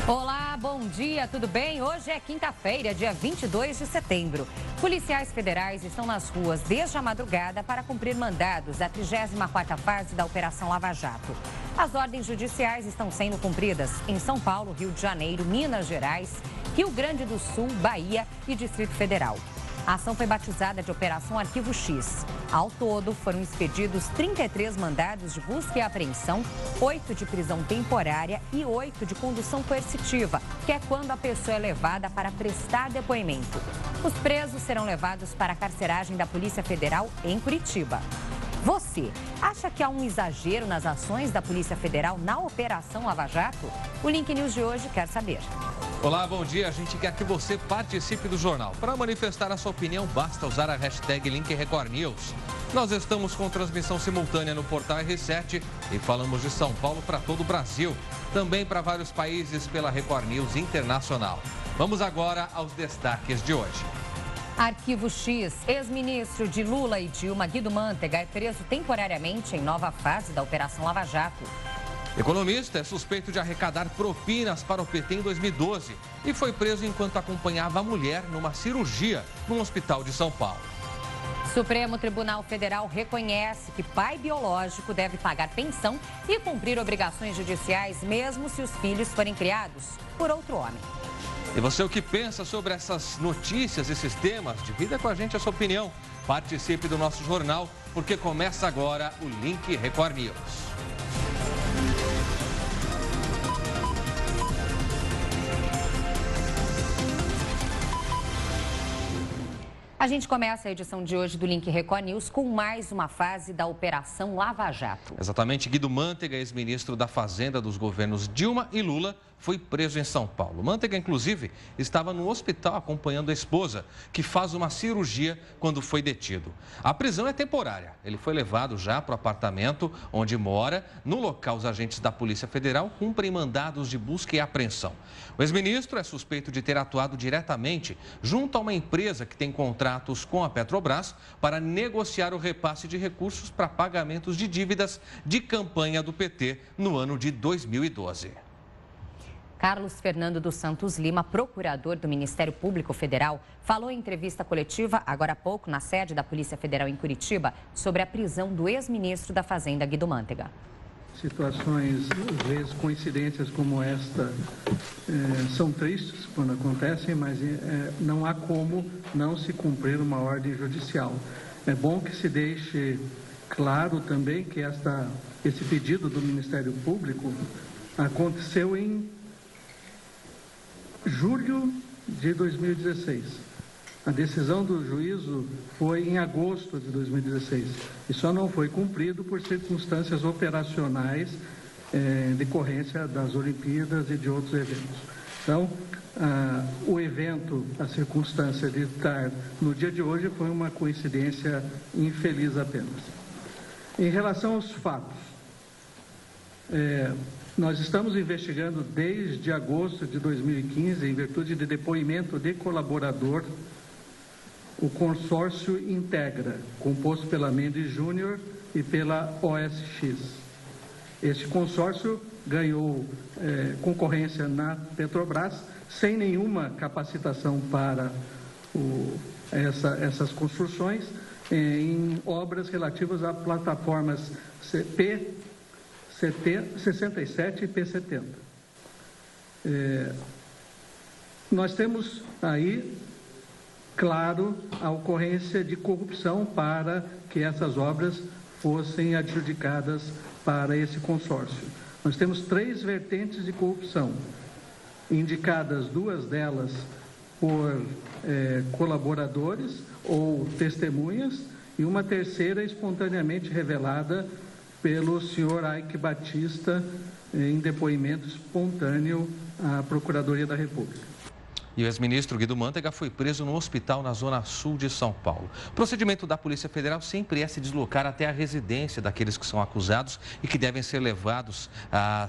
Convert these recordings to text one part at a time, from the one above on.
Olá, bom dia, tudo bem? Hoje é quinta-feira, dia 22 de setembro. Policiais federais estão nas ruas desde a madrugada para cumprir mandados da 34ª fase da Operação Lava Jato. As ordens judiciais estão sendo cumpridas em São Paulo, Rio de Janeiro, Minas Gerais, Rio Grande do Sul, Bahia e Distrito Federal. A ação foi batizada de Operação Arquivo X. Ao todo, foram expedidos 33 mandados de busca e apreensão, 8 de prisão temporária e 8 de condução coercitiva, que é quando a pessoa é levada para prestar depoimento. Os presos serão levados para a carceragem da Polícia Federal em Curitiba. Você acha que há um exagero nas ações da Polícia Federal na Operação Lava Jato? O Link News de hoje quer saber. Olá, bom dia. A gente quer que você participe do jornal. Para manifestar a sua opinião, basta usar a hashtag LinkRecordNews. Nós estamos com transmissão simultânea no portal R7 e falamos de São Paulo para todo o Brasil. Também para vários países pela Record News Internacional. Vamos agora aos destaques de hoje. Arquivo X, ex-ministro de Lula e Dilma, Guido Mantega, é preso temporariamente em nova fase da Operação Lava Jato. Economista é suspeito de arrecadar propinas para o PT em 2012 e foi preso enquanto acompanhava a mulher numa cirurgia num hospital de São Paulo. Supremo Tribunal Federal reconhece que pai biológico deve pagar pensão e cumprir obrigações judiciais mesmo se os filhos forem criados por outro homem. E você, o que pensa sobre essas notícias, esses temas? Divida com a gente a sua opinião. Participe do nosso jornal, porque começa agora o Link Record News. A gente começa a edição de hoje do Link Record News com mais uma fase da Operação Lava Jato. Exatamente, Guido Mantega, ex-ministro da Fazenda dos governos Dilma e Lula, foi preso em São Paulo. Mantega, inclusive, estava no hospital acompanhando a esposa, que faz uma cirurgia quando foi detido. A prisão é temporária. Ele foi levado já para o apartamento onde mora. No local, os agentes da Polícia Federal cumprem mandados de busca e apreensão. O ex-ministro é suspeito de ter atuado diretamente junto a uma empresa que tem contratos com a Petrobras para negociar o repasse de recursos para pagamentos de dívidas de campanha do PT no ano de 2012. Carlos Fernando dos Santos Lima, procurador do Ministério Público Federal, falou em entrevista coletiva, agora há pouco, na sede da Polícia Federal em Curitiba, sobre a prisão do ex-ministro da Fazenda, Guido Mantega. Situações, às vezes, coincidências como esta, são tristes quando acontecem, mas não há como não se cumprir uma ordem judicial. É bom que se deixe claro também que esse pedido do Ministério Público aconteceu em julho de 2016. A decisão do juízo foi em agosto de 2016 e só não foi cumprido por circunstâncias operacionais decorrência das Olimpíadas e de outros eventos. Então, o evento, a circunstância de estar no dia de hoje foi uma coincidência infeliz apenas. Em relação aos fatos, nós estamos investigando desde agosto de 2015, em virtude de depoimento de colaborador, o consórcio Integra, composto pela Mendes Júnior e pela OSX. Este consórcio ganhou concorrência na Petrobras, sem nenhuma capacitação para essas construções, em obras relativas a plataformas P67 e P70. Nós temos aí, claro, a ocorrência de corrupção para que essas obras fossem adjudicadas para esse consórcio. Nós temos 3 vertentes de corrupção, indicadas 2 delas por colaboradores ou testemunhas e uma terceira espontaneamente revelada pelo senhor Aike Batista em depoimento espontâneo à Procuradoria da República. E o ex-ministro Guido Mantega foi preso no hospital na zona sul de São Paulo. O procedimento da Polícia Federal sempre é se deslocar até a residência daqueles que são acusados e que devem ser levados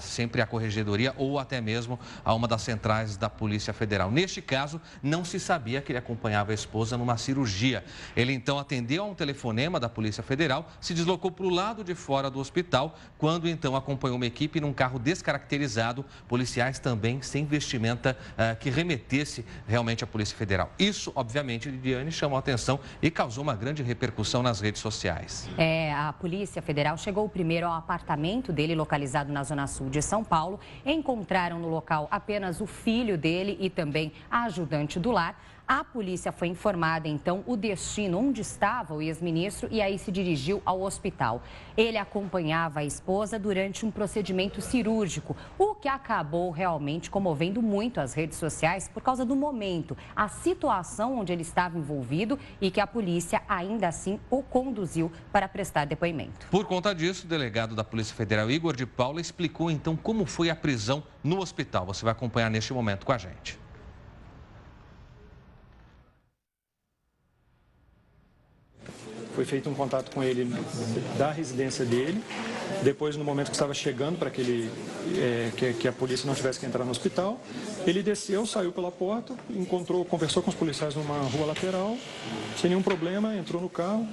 sempre à corregedoria ou até mesmo a uma das centrais da Polícia Federal. Neste caso, não se sabia que ele acompanhava a esposa numa cirurgia. Ele então atendeu a um telefonema da Polícia Federal, se deslocou para o lado de fora do hospital, quando então acompanhou uma equipe num carro descaracterizado, policiais também sem vestimenta que remetesse realmente à Polícia Federal. Isso, obviamente, Lidiane, chamou a atenção e causou uma grande repercussão nas redes sociais. A Polícia Federal chegou primeiro ao apartamento dele, localizado na zona sul de São Paulo. Encontraram no local apenas o filho dele e também a ajudante do lar. A polícia foi informada, então, o destino onde estava o ex-ministro e aí se dirigiu ao hospital. Ele acompanhava a esposa durante um procedimento cirúrgico, o que acabou realmente comovendo muito as redes sociais por causa do momento, a situação onde ele estava envolvido e que a polícia ainda assim o conduziu para prestar depoimento. Por conta disso, o delegado da Polícia Federal, Igor de Paula, explicou então como foi a prisão no hospital. Você vai acompanhar neste momento com a gente. Foi feito um contato com ele da residência dele. Depois, no momento que estava chegando para que a polícia não tivesse que entrar no hospital, ele desceu, saiu pela porta, conversou com os policiais numa rua lateral, sem nenhum problema, entrou no carro.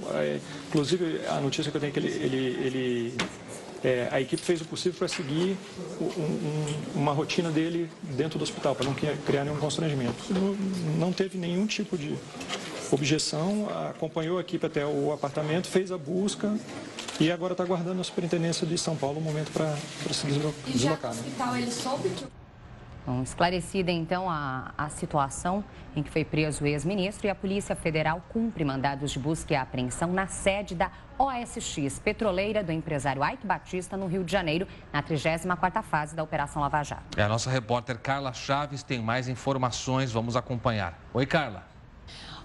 Inclusive, a notícia que eu tenho é que a equipe fez o possível para seguir uma rotina dele dentro do hospital, para não criar nenhum constrangimento. Não teve nenhum tipo de objeção, acompanhou a equipe até o apartamento, fez a busca e agora está aguardando a Superintendência de São Paulo o momento para se deslocar. E já no hospital ele soube que... Bom, esclarecida então a situação em que foi preso o ex-ministro, e a Polícia Federal cumpre mandados de busca e apreensão na sede da OSX, petroleira do empresário Ike Batista, no Rio de Janeiro, na 34ª fase da Operação Lava Jato. A nossa repórter Carla Chaves tem mais informações, vamos acompanhar. Oi, Carla.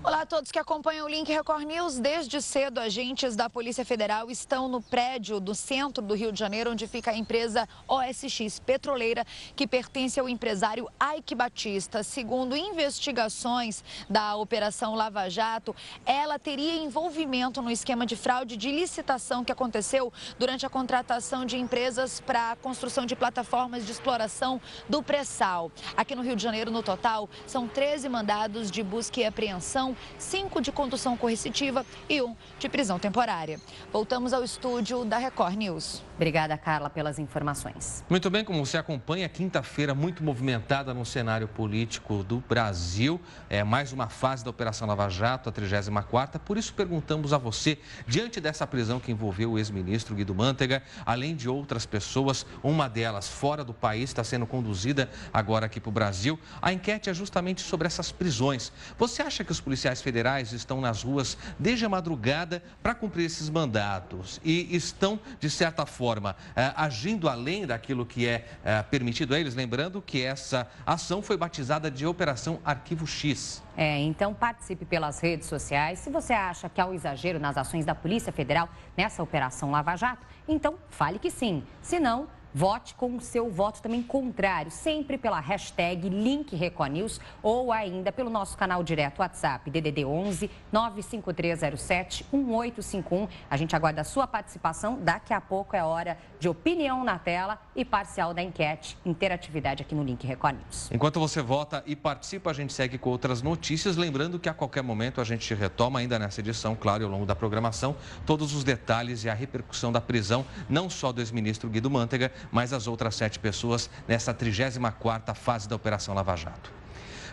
Olá a todos que acompanham o Link Record News. Desde cedo, agentes da Polícia Federal estão no prédio do centro do Rio de Janeiro, onde fica a empresa OSX Petroleira, que pertence ao empresário Ike Batista. Segundo investigações da Operação Lava Jato, ela teria envolvimento no esquema de fraude de licitação que aconteceu durante a contratação de empresas para a construção de plataformas de exploração do pré-sal. Aqui no Rio de Janeiro, no total, são 13 mandados de busca e apreensão, 5 de condução coercitiva e 1 de prisão temporária. Voltamos ao estúdio da Record News. Obrigada, Carla, pelas informações. Muito bem, como você acompanha, quinta-feira muito movimentada no cenário político do Brasil. É mais uma fase da Operação Lava Jato, a 34ª. Por isso perguntamos a você, diante dessa prisão que envolveu o ex-ministro Guido Mantega, além de outras pessoas, uma delas fora do país, está sendo conduzida agora aqui para o Brasil. A enquete é justamente sobre essas prisões. Você acha que os policiais federais estão nas ruas desde a madrugada para cumprir esses mandados e estão, de certa forma, agindo além daquilo que é permitido a eles? Lembrando que essa ação foi batizada de Operação Arquivo X. Então participe pelas redes sociais. Se você acha que há um exagero nas ações da Polícia Federal nessa Operação Lava Jato, então fale que sim. Se não, vote com o seu voto também contrário, sempre pela hashtag LinkRecordNews ou ainda pelo nosso canal direto WhatsApp, DDD 11 95307 1851. A gente aguarda a sua participação. Daqui a pouco é hora de opinião na tela e parcial da enquete, interatividade aqui no Link Record News. Enquanto você vota e participa, a gente segue com outras notícias. Lembrando que a qualquer momento a gente retoma ainda nessa edição, claro, e ao longo da programação, todos os detalhes e a repercussão da prisão, não só do ex-ministro Guido Mantega, mas as outras 7 pessoas nessa 34ª fase da Operação Lava Jato.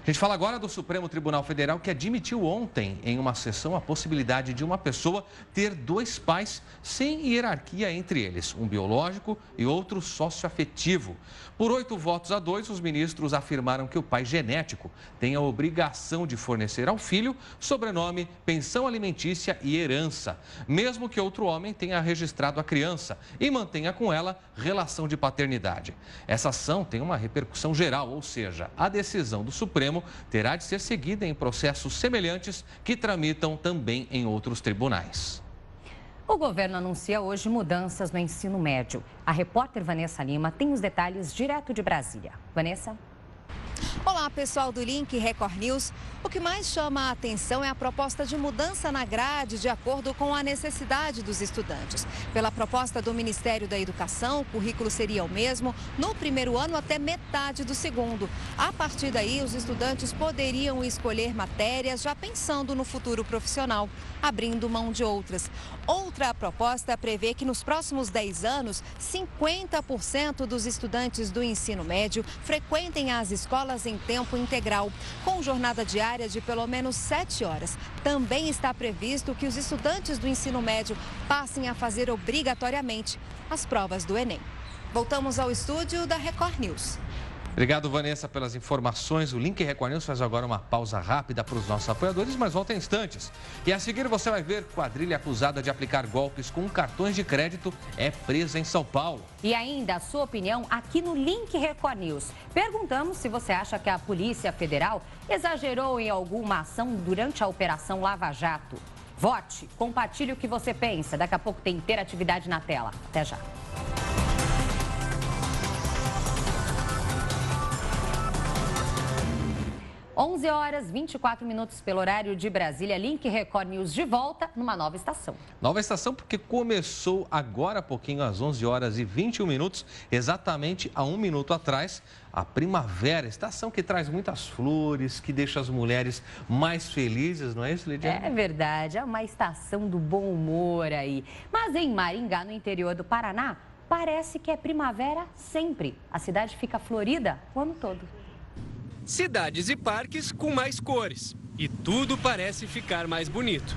A gente fala agora do Supremo Tribunal Federal, que admitiu ontem, em uma sessão, a possibilidade de uma pessoa ter 2 pais sem hierarquia entre eles, um biológico e outro socioafetivo. Por 8-2, os ministros afirmaram que o pai genético tem a obrigação de fornecer ao filho sobrenome, pensão alimentícia e herança, mesmo que outro homem tenha registrado a criança e mantenha com ela relação de paternidade. Essa ação tem uma repercussão geral, ou seja, a decisão do Supremo terá de ser seguida em processos semelhantes que tramitam também em outros tribunais. O governo anuncia hoje mudanças no ensino médio. A repórter Vanessa Lima tem os detalhes direto de Brasília. Vanessa? Olá, pessoal do Link Record News. O que mais chama a atenção é a proposta de mudança na grade de acordo com a necessidade dos estudantes. Pela proposta do Ministério da Educação, o currículo seria o mesmo no primeiro ano até metade do segundo. A partir daí, os estudantes poderiam escolher matérias já pensando no futuro profissional, abrindo mão de outras. Outra proposta prevê que nos próximos 10 anos, 50% dos estudantes do ensino médio frequentem as escolas em tempo integral, com jornada diária de pelo menos 7 horas. Também está previsto que os estudantes do ensino médio passem a fazer obrigatoriamente as provas do Enem. Voltamos ao estúdio da Record News. Obrigado, Vanessa, pelas informações. O Link Record News faz agora uma pausa rápida para os nossos apoiadores, mas volta em instantes. E a seguir você vai ver quadrilha acusada de aplicar golpes com cartões de crédito é presa em São Paulo. E ainda a sua opinião aqui no Link Record News. Perguntamos se você acha que a Polícia Federal exagerou em alguma ação durante a Operação Lava Jato. Vote, compartilhe o que você pensa. Daqui a pouco tem interatividade na tela. Até já. Onze horas 24 minutos pelo horário de Brasília. Link Record News de volta numa nova estação. Nova estação porque começou agora há pouquinho, às 11 horas e 21 minutos, exatamente há 1 minuto atrás, a primavera, estação que traz muitas flores, que deixa as mulheres mais felizes, não é isso, Lidiane? É verdade, é uma estação do bom humor aí. Mas em Maringá, no interior do Paraná, parece que é primavera sempre. A cidade fica florida o ano todo. Cidades e parques com mais cores. E tudo parece ficar mais bonito.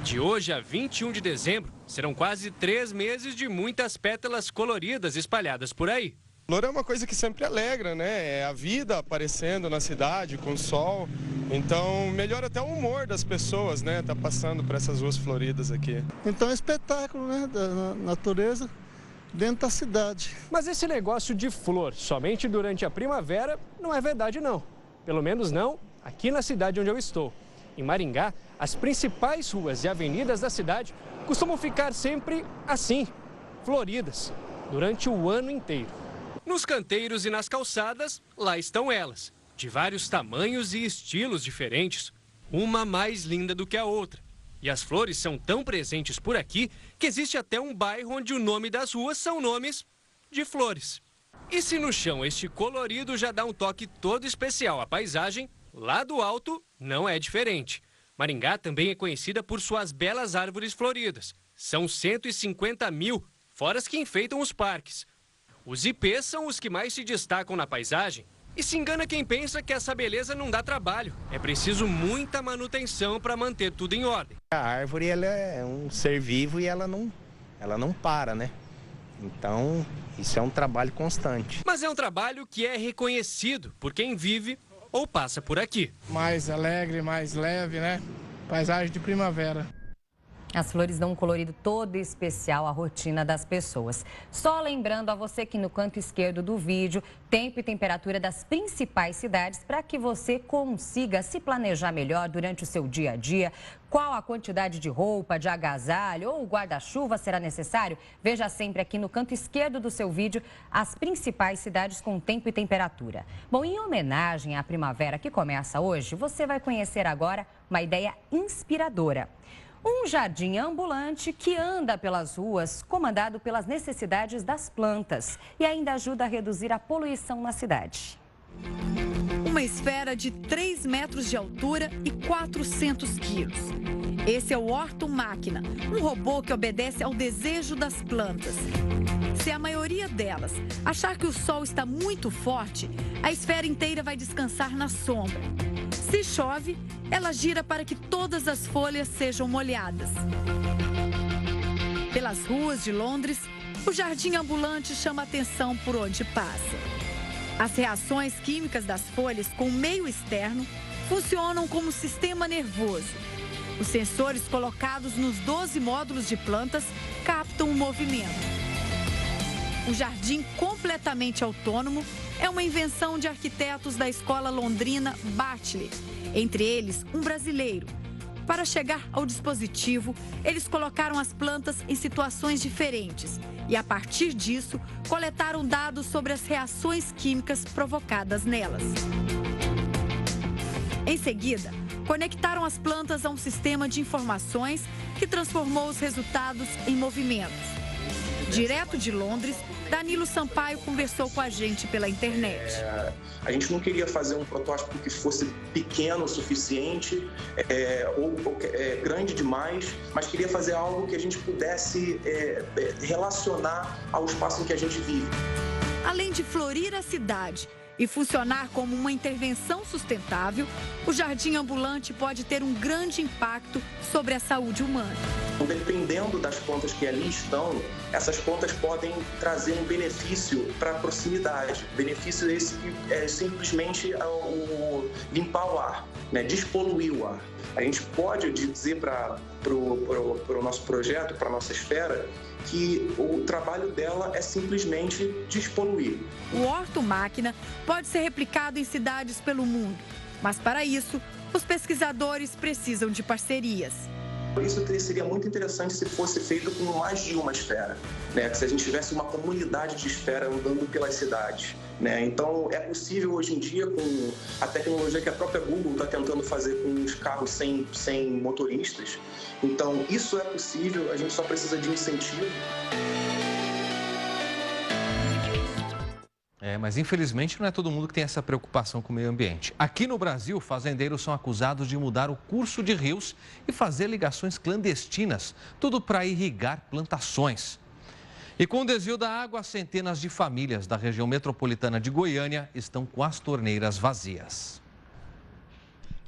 De hoje a 21 de dezembro, serão quase 3 meses de muitas pétalas coloridas espalhadas por aí. Flor é uma coisa que sempre alegra, né? É a vida aparecendo na cidade com o sol. Então melhora até o humor das pessoas, né? Tá passando por essas ruas floridas aqui. Então é um espetáculo, né? Da natureza dentro da cidade. Mas esse negócio de flor somente durante a primavera não é verdade não. Pelo menos não aqui na cidade onde eu estou. Em Maringá, as principais ruas e avenidas da cidade costumam ficar sempre assim, floridas, durante o ano inteiro. Nos canteiros e nas calçadas, lá estão elas, de vários tamanhos e estilos diferentes, uma mais linda do que a outra. E as flores são tão presentes por aqui que existe até um bairro onde o nome das ruas são nomes de flores. E se no chão este colorido já dá um toque todo especial à paisagem, lá do alto não é diferente. Maringá também é conhecida por suas belas árvores floridas. São 150 mil, fora as que enfeitam os parques. Os ipês são os que mais se destacam na paisagem. E se engana quem pensa que essa beleza não dá trabalho. É preciso muita manutenção para manter tudo em ordem. A árvore ela é um ser vivo e ela não para, né? Então, isso é um trabalho constante. Mas é um trabalho que é reconhecido por quem vive ou passa por aqui. Mais alegre, mais leve, né? Paisagem de primavera. As flores dão um colorido todo especial à rotina das pessoas. Só lembrando a você que no canto esquerdo do vídeo, tempo e temperatura das principais cidades para que você consiga se planejar melhor durante o seu dia a dia. Qual a quantidade de roupa, de agasalho ou guarda-chuva será necessário? Veja sempre aqui no canto esquerdo do seu vídeo as principais cidades com tempo e temperatura. Bom, em homenagem à primavera que começa hoje, você vai conhecer agora uma ideia inspiradora. Um jardim ambulante que anda pelas ruas, comandado pelas necessidades das plantas e ainda ajuda a reduzir a poluição na cidade. Uma esfera de 3 metros de altura e 400 quilos. Esse é o Horto Máquina, um robô que obedece ao desejo das plantas. Se a maioria delas achar que o sol está muito forte, a esfera inteira vai descansar na sombra. Se chove, ela gira para que todas as folhas sejam molhadas. Pelas ruas de Londres, o jardim ambulante chama atenção por onde passa. As reações químicas das folhas com o meio externo funcionam como sistema nervoso. Os sensores colocados nos 12 módulos de plantas captam o movimento. O jardim completamente autônomo é uma invenção de arquitetos da escola londrina Bartley, entre eles um brasileiro. Para chegar ao dispositivo, eles colocaram as plantas em situações diferentes e, a partir disso, coletaram dados sobre as reações químicas provocadas nelas. Em seguida, conectaram as plantas a um sistema de informações que transformou os resultados em movimentos. Direto de Londres, Danilo Sampaio conversou com a gente pela internet. A gente não queria fazer um protótipo que fosse pequeno o suficiente ou grande demais, mas queria fazer algo que a gente pudesse relacionar ao espaço em que a gente vive. Além de florir a cidade e funcionar como uma intervenção sustentável, o jardim ambulante pode ter um grande impacto sobre a saúde humana. Dependendo das plantas que ali estão, essas plantas podem trazer um benefício para a proximidade. O benefício esse é simplesmente limpar o ar, né? Despoluir o ar. A gente pode dizer para o nosso projeto, para a nossa esfera, que o trabalho dela é simplesmente despoluir. O Horto-máquina pode ser replicado em cidades pelo mundo, mas para isso, os pesquisadores precisam de parcerias. Isso seria muito interessante se fosse feito com mais de uma esfera, né? Que se a gente tivesse uma comunidade de esfera andando pelas cidades, né? Então, é possível hoje em dia, com a tecnologia que a própria Google está tentando fazer com os carros sem motoristas. Então, isso é possível, a gente só precisa de incentivo. Mas infelizmente não é todo mundo que tem essa preocupação com o meio ambiente. Aqui no Brasil, fazendeiros são acusados de mudar o curso de rios e fazer ligações clandestinas, tudo para irrigar plantações. E com o desvio da água, centenas de famílias da região metropolitana de Goiânia estão com as torneiras vazias.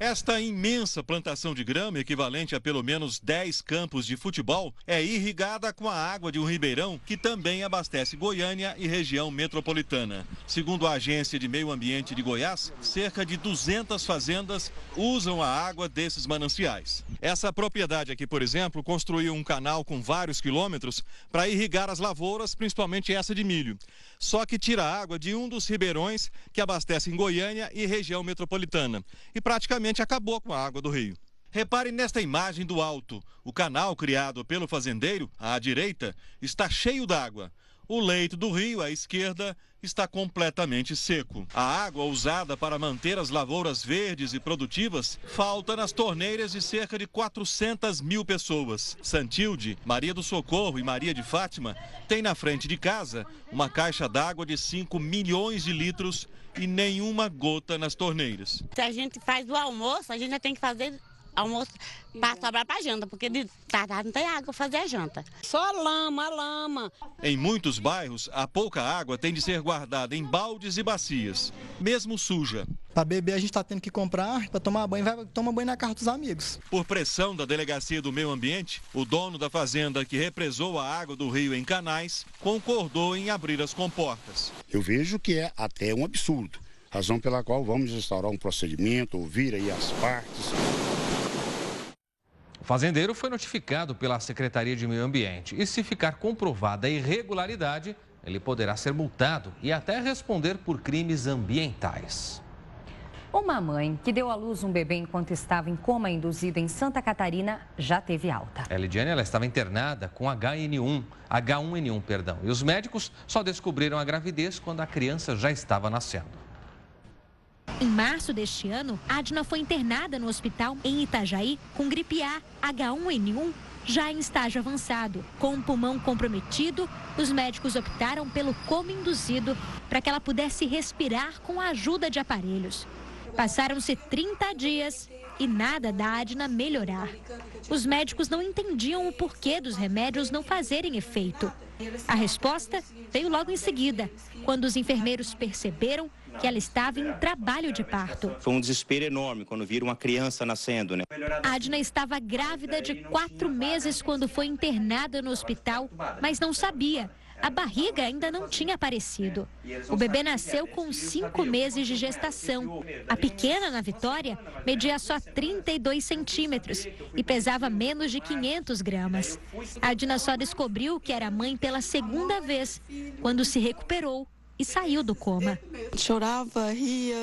Esta imensa plantação de grama, equivalente a pelo menos 10 campos de futebol, é irrigada com a água de um ribeirão que também abastece Goiânia e região metropolitana. Segundo a Agência de Meio Ambiente de Goiás, cerca de 200 fazendas usam a água desses mananciais. Essa propriedade aqui, por exemplo, construiu um canal com vários quilômetros para irrigar as lavouras, principalmente essa de milho. Só que tira a água de um dos ribeirões que abastecem Goiânia e região metropolitana. E praticamente acabou com a água do rio. Repare nesta imagem do alto. O canal criado pelo fazendeiro, à direita, está cheio d'água. O leito do rio, à esquerda, está completamente seco. A água usada para manter as lavouras verdes e produtivas falta nas torneiras de cerca de 400 mil pessoas. Santilde, Maria do Socorro e Maria de Fátima têm na frente de casa uma caixa d'água de 5 milhões de litros e nenhuma gota nas torneiras. Se a gente faz o almoço, a gente já tem que fazer almoço para sobrar para janta, porque de tarde não tem água para fazer a janta. Só lama. Em muitos bairros, a pouca água tem de ser guardada em baldes e bacias, mesmo suja. Para beber a gente está tendo que comprar, para tomar banho, vai tomar banho na casa dos amigos. Por pressão da Delegacia do Meio Ambiente, o dono da fazenda que represou a água do rio em canais concordou em abrir as comportas. Eu vejo que é até um absurdo, razão pela qual vamos instaurar um procedimento, ouvir aí as partes. O fazendeiro foi notificado pela Secretaria de Meio Ambiente e, se ficar comprovada a irregularidade, ele poderá ser multado e até responder por crimes ambientais. Uma mãe que deu à luz um bebê enquanto estava em coma induzido em Santa Catarina já teve alta. A Lidiane, ela estava internada com H1N1, e os médicos só descobriram a gravidez quando a criança já estava nascendo. Em março deste ano, Adna foi internada no hospital em Itajaí com gripe A, H1N1, já em estágio avançado. Com o pulmão comprometido, os médicos optaram pelo coma induzido para que ela pudesse respirar com a ajuda de aparelhos. Passaram-se 30 dias e nada da Adna melhorar. Os médicos não entendiam o porquê dos remédios não fazerem efeito. A resposta veio logo em seguida, quando os enfermeiros perceberam que ela estava em trabalho de parto. Foi um desespero enorme quando viram uma criança nascendo, né? Adna estava grávida de 4 meses quando foi internada no hospital, mas não sabia. A barriga ainda não tinha aparecido. O bebê nasceu com 5 meses de gestação. A pequena, Ana Vitória, media só 32 centímetros e pesava menos de 500 gramas. A Adna só descobriu que era mãe pela 2ª vez, quando se recuperou e saiu do coma. Chorava, ria,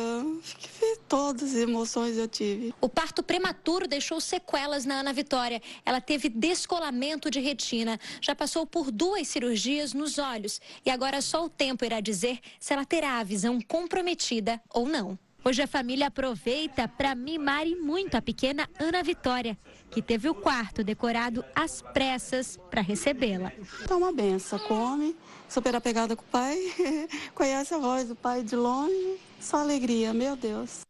todas as emoções eu tive. O parto prematuro deixou sequelas na Ana Vitória. Ela teve descolamento de retina, já passou por 2 cirurgias nos olhos e agora só o tempo irá dizer se ela terá a visão comprometida ou não. Hoje a família aproveita para mimar e muito a pequena Ana Vitória, que teve o quarto decorado às pressas para recebê-la. Tá uma benção, come, super apegada com o pai, conhece a voz do pai de longe, só alegria, meu Deus.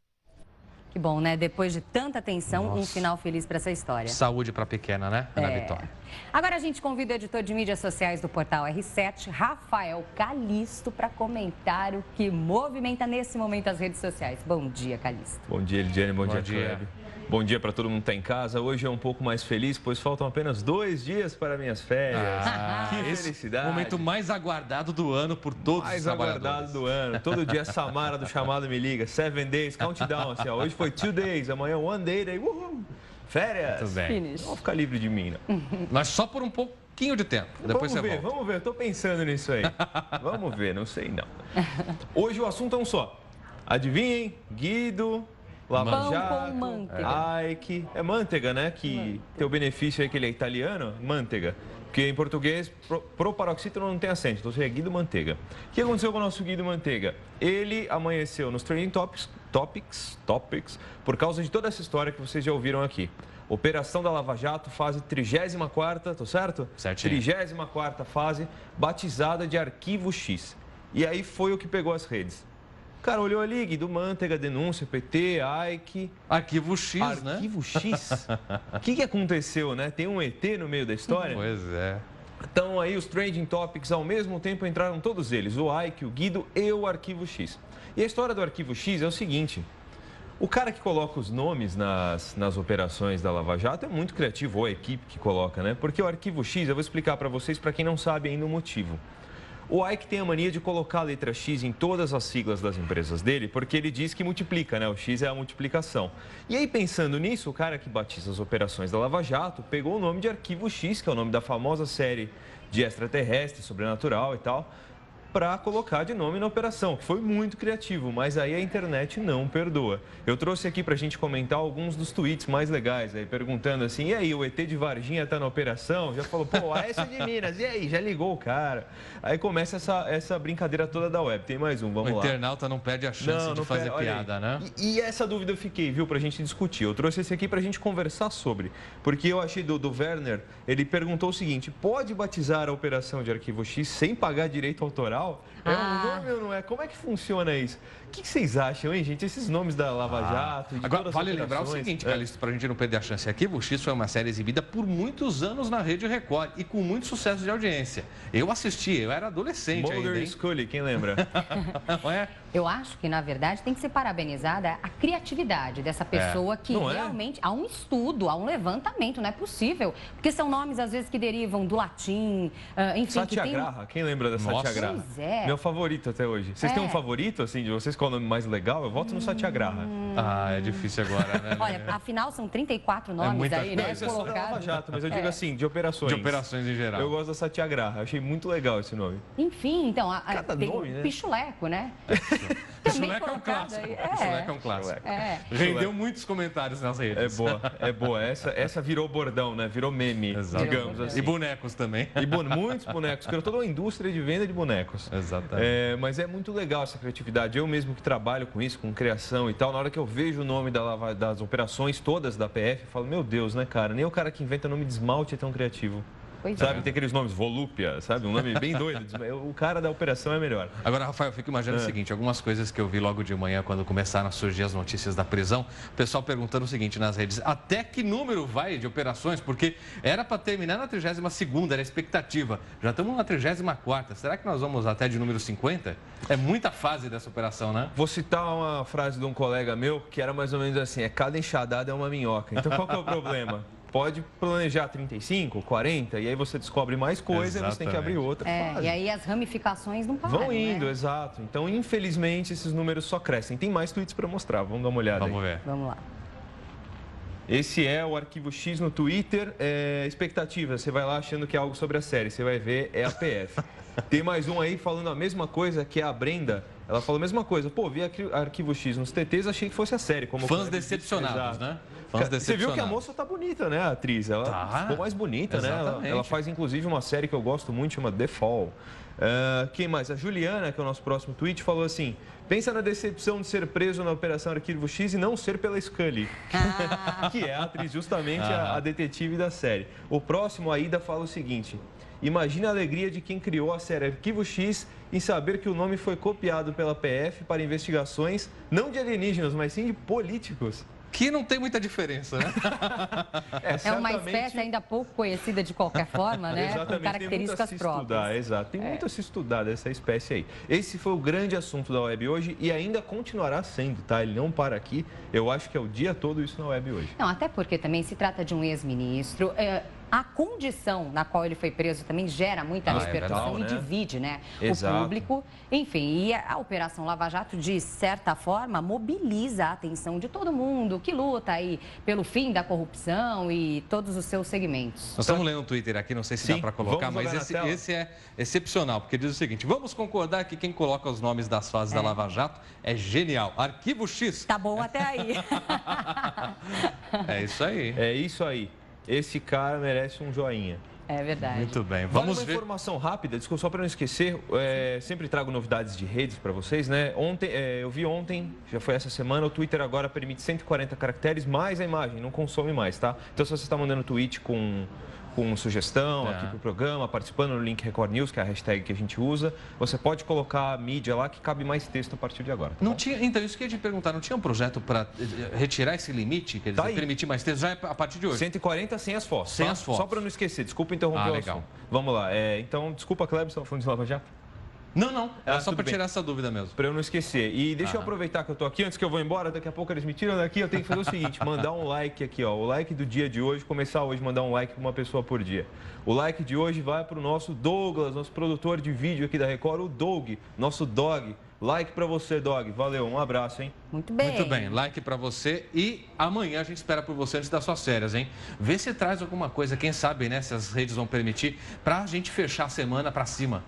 Que bom, né? Depois de tanta tensão, um final feliz para essa história. Saúde para a pequena, né, Ana Vitória? Agora a gente convida o editor de mídias sociais do portal R7, Rafael Calisto, para comentar o que movimenta nesse momento as redes sociais. Bom dia, Calisto. Bom dia, Elidiane. Bom dia, Cleber. Bom dia para todo mundo que está em casa. Hoje é um pouco mais feliz, pois faltam apenas 2 dias para minhas férias. Que felicidade. O momento mais aguardado do ano por todos os trabalhadores. Mais aguardado do ano. Todo dia a Samara do Chamado me liga. 7 days, countdown. Assim, ó. Hoje foi 2 days, amanhã 1 day, daí férias. Tudo bem. Não vou ficar livre de mim, não. Mas só por um pouquinho de tempo. Depois você volta. Vamos ver. Eu tô pensando nisso aí. Vamos ver, não sei não. Hoje o assunto é um só. Adivinhem? Guido... Lava Jato, Ike, é manteiga, né? Que tem o benefício aí que ele é italiano, manteiga. Porque em português, proparoxítona não tem acento, então seria Guido Manteiga. O que aconteceu com o nosso Guido Manteiga? Ele amanheceu nos Trending Topics, por causa de toda essa história que vocês já ouviram aqui. Operação da Lava Jato, fase 34ª, tô certo? Certinho. 34ª fase, batizada de Arquivo X. E aí foi o que pegou as redes. O cara olhou ali, Guido Manteiga, denúncia, PT, Ike... Arquivo X, né? Arquivo X? O que aconteceu, né? Tem um ET no meio da história? Pois é. Então aí os Trending Topics, ao mesmo tempo, entraram todos eles. O Ike, o Guido e o Arquivo X. E a história do Arquivo X é o seguinte... O cara que coloca os nomes nas operações da Lava Jato é muito criativo, ou a equipe que coloca, né? Porque o Arquivo X, eu vou explicar para vocês, para quem não sabe ainda o motivo. O Ike tem a mania de colocar a letra X em todas as siglas das empresas dele, porque ele diz que multiplica, né? O X é a multiplicação. E aí, pensando nisso, o cara que batiza as operações da Lava Jato pegou o nome de Arquivo X, que é o nome da famosa série de extraterrestre, sobrenatural e tal, para colocar de nome na operação, que foi muito criativo, mas aí a internet não perdoa. Eu trouxe aqui para a gente comentar alguns dos tweets mais legais, aí perguntando assim, e aí, o ET de Varginha tá na operação? Já falou, pô, essa de Minas, e aí, já ligou o cara? Aí começa essa brincadeira toda da web. Tem mais um, vamos lá. O internauta não perde a chance de fazer piada, né? E essa dúvida eu fiquei, viu, pra gente discutir. Eu trouxe esse aqui pra gente conversar sobre, porque eu achei do Werner, ele perguntou o seguinte, pode batizar a operação de Arquivo X sem pagar direito autoral? É um nome ou não é? Como é que funciona isso? O que vocês acham, hein, gente? Esses nomes da Lava Jato... Agora, vale lembrar o seguinte, Calixto, para a gente não perder a chance. Arquivo X foi uma série exibida por muitos anos na Rede Record e com muito sucesso de audiência. Eu assisti, eu era adolescente ainda, hein? Scully, quem lembra? Não é? Eu acho que, na verdade, tem que ser parabenizada a criatividade dessa pessoa que realmente... Há um estudo, há um levantamento, não é possível. Porque são nomes, às vezes, que derivam do latim, enfim... Satyagraha, quem lembra da Satyagraha? Pois é. Meu favorito até hoje. Vocês têm um favorito, assim, de vocês? Qual é o nome mais legal? Eu voto no Satyagraha. É difícil agora, né? Olha, afinal, são 34 nomes aí, né? Isso é só Lava Jato, mas eu digo assim, de operações. De operações em geral. Eu gosto da Satyagraha. Achei muito legal esse nome. Enfim, então, tem nome, né? Pichuleco, né? Pichuleco é um clássico. Pichuleco é um clássico. Rendeu muitos comentários nas redes. É boa. Essa virou bordão, né? Virou meme, digamos assim. E bonecos também. E muitos bonecos. Criou toda uma indústria de venda de bonecos. Exatamente. Mas é muito legal essa criatividade. Eu mesmo que trabalho com isso, com criação e tal, na hora que eu vejo o nome das operações todas da PF, eu falo, meu Deus, né, cara? Nem o cara que inventa nome de esmalte é tão criativo. Sabe, tem aqueles nomes, Volúpia, sabe? Um nome bem doido. O cara da operação é melhor. Agora, Rafael, eu fico imaginando o seguinte, algumas coisas que eu vi logo de manhã, quando começaram a surgir as notícias da prisão, o pessoal perguntando o seguinte nas redes, até que número vai de operações? Porque era para terminar na 32ª, era a expectativa. Já estamos na 34ª. Será que nós vamos até de número 50? É muita fase dessa operação, né? Vou citar uma frase de um colega meu, que era mais ou menos assim, cada enxadada é uma minhoca. Então, qual que é o problema? Pode planejar 35, 40, e aí você descobre mais coisa e você tem que abrir outra fase. E aí as ramificações não param, vão indo, né? exato. Então, infelizmente, esses números só crescem. Tem mais tweets para mostrar, vamos dar uma olhada. Vamos ver. Vamos lá. Esse é o Arquivo X no Twitter. Expectativa, você vai lá achando que é algo sobre a série, você vai ver, é a PF. Tem mais um aí falando a mesma coisa, que é a Brenda. Ela falou a mesma coisa. Pô, vi Arquivo X nos TTs, achei que fosse a série. Como fãs decepcionados, né? Você viu que a moça tá bonita, né, a atriz? Ela ficou mais bonita, né? Ela faz, inclusive, uma série que eu gosto muito, chama The Fall. Quem mais? A Juliana, que é o nosso próximo tweet, falou assim, Pensa na decepção de ser preso na Operação Arquivo X e não ser pela Scully, que é a atriz justamente a detetive da série. O próximo, Aida, fala o seguinte: imagina a alegria de quem criou a série Arquivo X em saber que o nome foi copiado pela PF para investigações não de alienígenas, mas sim de políticos. Que não tem muita diferença, né? É uma espécie ainda pouco conhecida de qualquer forma, né? Exatamente. Com características próprias. Exato, tem muito a se estudar dessa espécie aí. Esse foi o grande assunto da web hoje e ainda continuará sendo, tá? Ele não para aqui. Eu acho que é o dia todo isso na web hoje. Não, até porque também se trata de um ex-ministro. A condição na qual ele foi preso também gera muita repercussão e divide, né? Exato. O público. Enfim, e a Operação Lava Jato, de certa forma, mobiliza a atenção de todo mundo que luta aí pelo fim da corrupção e todos os seus segmentos. Nós estamos lendo um Twitter aqui, não sei se dá para colocar, mas esse é excepcional, porque diz o seguinte: vamos concordar que quem coloca os nomes das fases da Lava Jato é genial. Arquivo X. Tá bom até aí. É isso aí. É isso aí. Esse cara merece um joinha. É verdade. Muito bem, vamos ver. Uma informação rápida, desculpa, só para não esquecer, sempre trago novidades de redes para vocês, né? Eu vi ontem, já foi essa semana, o Twitter agora permite 140 caracteres mais a imagem, não consome mais, tá? Então, se você está mandando tweet com sugestão aqui pro programa, participando no link Record News, que é a hashtag que a gente usa, você pode colocar a mídia lá que cabe mais texto a partir de agora. Tá não tinha, então, isso que eu ia te perguntar, não tinha um projeto para retirar esse limite, quer dizer, permitir mais texto já a partir de hoje? 140 sem as fotos. Sem as fotos. Só para não esquecer, desculpa interromper o legal. assunto. Vamos lá, então, desculpa, Kleber, você estava falando de Lava Jato? Não, é só para tirar essa dúvida mesmo. Para eu não esquecer. E deixa eu aproveitar que eu tô aqui, antes que eu vou embora, daqui a pouco eles me tiram daqui, eu tenho que fazer o seguinte, mandar um like aqui, ó, o like do dia de hoje, começar hoje, mandar um like para uma pessoa por dia. O like de hoje vai para o nosso Douglas, nosso produtor de vídeo aqui da Record, o Doug, nosso dog. Like para você, Dog. Valeu, um abraço, hein? Muito bem. Muito bem, like para você e amanhã a gente espera por você antes das suas férias, hein? Vê se traz alguma coisa, quem sabe, né, se as redes vão permitir, para a gente fechar a semana para cima.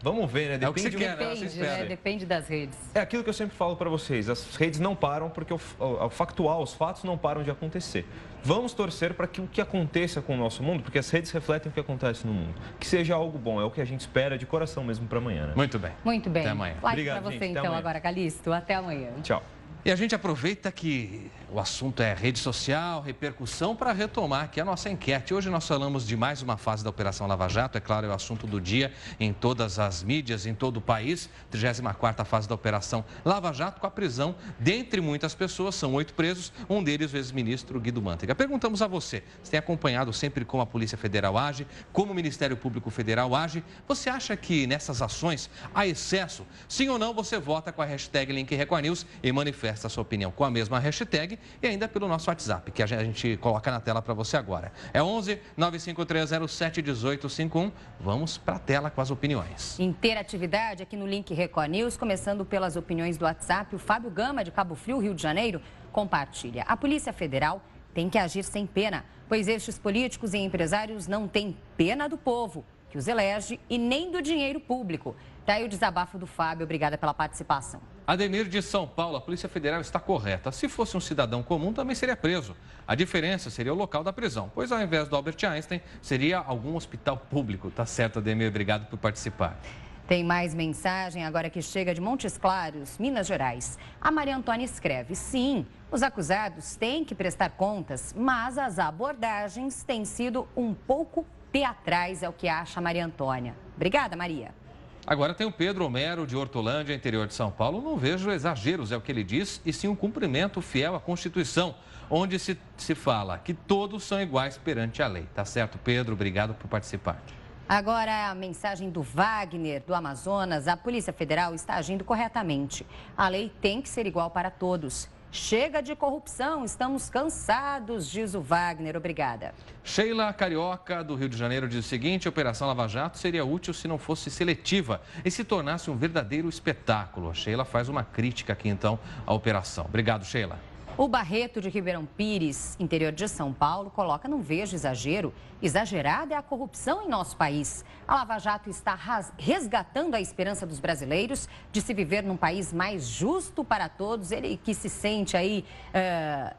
Vamos ver, né? Depende, é o que você quer, né? Depende das redes. É aquilo que eu sempre falo para vocês, as redes não param porque o factual, os fatos não param de acontecer. Vamos torcer para que o que aconteça com o nosso mundo, porque as redes refletem o que acontece no mundo. Que seja algo bom, é o que a gente espera de coração mesmo para amanhã, né? Muito bem. Muito bem. Até amanhã. Like para você então agora, Calixto. Até amanhã. Tchau. E a gente aproveita que o assunto é rede social, repercussão, para retomar aqui a nossa enquete. Hoje nós falamos de mais uma fase da Operação Lava Jato, é claro, é o assunto do dia em todas as mídias, em todo o país. 34ª fase da Operação Lava Jato, com a prisão, dentre muitas pessoas, são 8 presos, um deles o ex-ministro Guido Mantega. Perguntamos a você, você tem acompanhado sempre como a Polícia Federal age, como o Ministério Público Federal age? Você acha que nessas ações há excesso? Sim ou não, você vota com a hashtag Link Record News e manifesta a sua opinião com a mesma hashtag e ainda pelo nosso WhatsApp, que a gente coloca na tela para você agora. É 11 95307 1851. Vamos para a tela com as opiniões. Interatividade aqui no Link Record News, começando pelas opiniões do WhatsApp. O Fábio Gama, de Cabo Frio, Rio de Janeiro, compartilha. A Polícia Federal tem que agir sem pena, pois estes políticos e empresários não têm pena do povo, que os elege, e nem do dinheiro público. Tá aí o desabafo do Fábio. Obrigada pela participação. Ademir de São Paulo, a Polícia Federal está correta. Se fosse um cidadão comum, também seria preso. A diferença seria o local da prisão, pois ao invés do Albert Einstein, seria algum hospital público. Tá certo, Ademir, obrigado por participar. Tem mais mensagem agora que chega de Montes Claros, Minas Gerais. A Maria Antônia escreve: sim, os acusados têm que prestar contas, mas as abordagens têm sido um pouco teatrais, é o que acha a Maria Antônia. Obrigada, Maria. Agora tem o Pedro Homero, de Hortolândia, interior de São Paulo. Não vejo exageros, é o que ele diz, e sim um cumprimento fiel à Constituição, onde se fala que todos são iguais perante a lei. Tá certo, Pedro? Obrigado por participar. Agora a mensagem do Wagner, do Amazonas. A Polícia Federal está agindo corretamente. A lei tem que ser igual para todos. Chega de corrupção, estamos cansados, diz o Wagner. Obrigada. Sheila Carioca, do Rio de Janeiro, diz o seguinte: a Operação Lava Jato seria útil se não fosse seletiva e se tornasse um verdadeiro espetáculo. A Sheila faz uma crítica aqui, então, à operação. Obrigado, Sheila. O Barreto de Ribeirão Pires, interior de São Paulo, coloca: não vejo exagero. Exagerada é a corrupção em nosso país. A Lava Jato está resgatando a esperança dos brasileiros de se viver num país mais justo para todos. Ele que se sente aí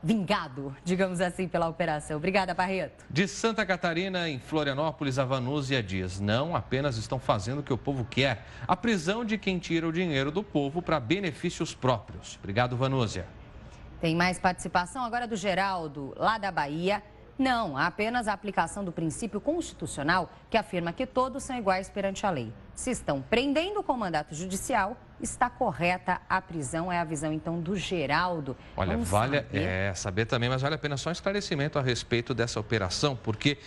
vingado, digamos assim, pela operação. Obrigada, Barreto. De Santa Catarina, em Florianópolis, a Vanúzia diz: não apenas estão fazendo o que o povo quer, a prisão de quem tira o dinheiro do povo para benefícios próprios. Obrigado, Vanúzia. Tem mais participação agora do Geraldo, lá da Bahia. Não, há apenas a aplicação do princípio constitucional que afirma que todos são iguais perante a lei. Se estão prendendo com mandato judicial, está correta a prisão. É a visão, então, do Geraldo. Olha, vale saber também, mas vale a pena só um esclarecimento a respeito dessa operação, porque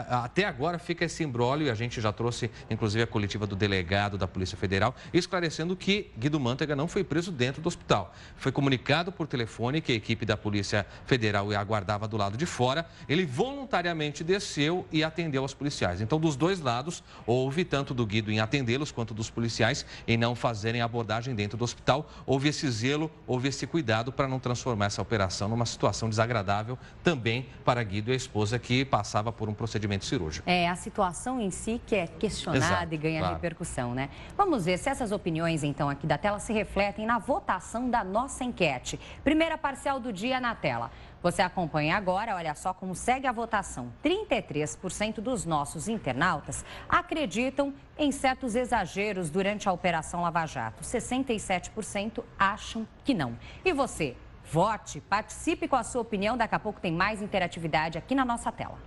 até agora fica esse imbróglio e a gente já trouxe, inclusive, a coletiva do delegado da Polícia Federal, esclarecendo que Guido Mantega não foi preso dentro do hospital. Foi comunicado por telefone que a equipe da Polícia Federal o aguardava do lado de fora. Ele voluntariamente desceu e atendeu aos policiais. Então, dos dois lados, houve tanto do Guido em atendê-los quanto dos policiais em não fazerem abordagem dentro do hospital. Houve esse zelo, houve esse cuidado para não transformar essa operação numa situação desagradável também para Guido e a esposa, que passava por um procedimento cirúrgico. É a situação em si que é questionada. Exato, e ganha repercussão, né? Vamos ver se essas opiniões, então, aqui da tela se refletem na votação da nossa enquete. Primeira parcial do dia na tela. Você acompanha agora, olha só como segue a votação. 33% dos nossos internautas acreditam em certos exageros durante a Operação Lava Jato. 67% acham que não. E você? Vote, participe com a sua opinião. Daqui a pouco tem mais interatividade aqui na nossa tela.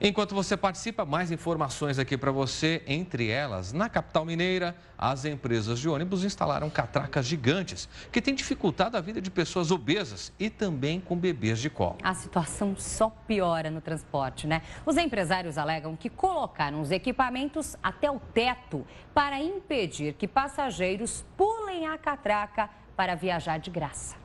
Enquanto você participa, mais informações aqui para você. Entre elas, na capital mineira, as empresas de ônibus instalaram catracas gigantes que têm dificultado a vida de pessoas obesas e também com bebês de colo. A situação só piora no transporte, né? Os empresários alegam que colocaram os equipamentos até o teto para impedir que passageiros pulem a catraca para viajar de graça.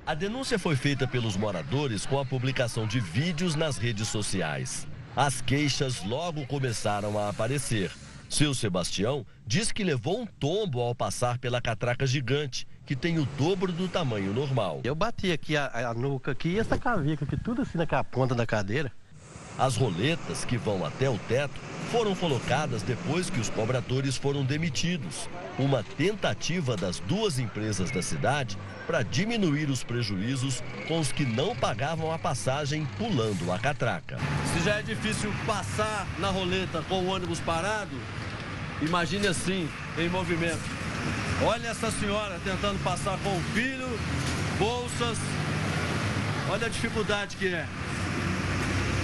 A denúncia foi feita pelos moradores com a publicação de vídeos nas redes sociais. As queixas logo começaram a aparecer. Seu Sebastião diz que levou um tombo ao passar pela catraca gigante, que tem o dobro do tamanho normal. Eu bati aqui a nuca aqui e essa cavica aqui, tudo assim na ponta da cadeira. As roletas, que vão até o teto, foram colocadas depois que os cobradores foram demitidos. Uma tentativa das duas empresas da cidade para diminuir os prejuízos com os que não pagavam a passagem pulando a catraca. Se já é difícil passar na roleta com o ônibus parado, imagine assim, em movimento. Olha essa senhora tentando passar com o filho, bolsas. Olha a dificuldade que é.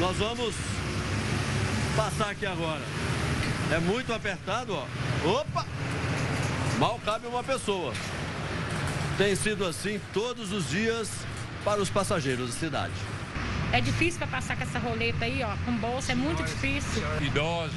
Nós vamos passar aqui agora. É muito apertado, ó. Opa! Mal cabe uma pessoa. Tem sido assim todos os dias para os passageiros da cidade. É difícil para passar com essa roleta aí, ó, com bolsa, é muito difícil. Idosos,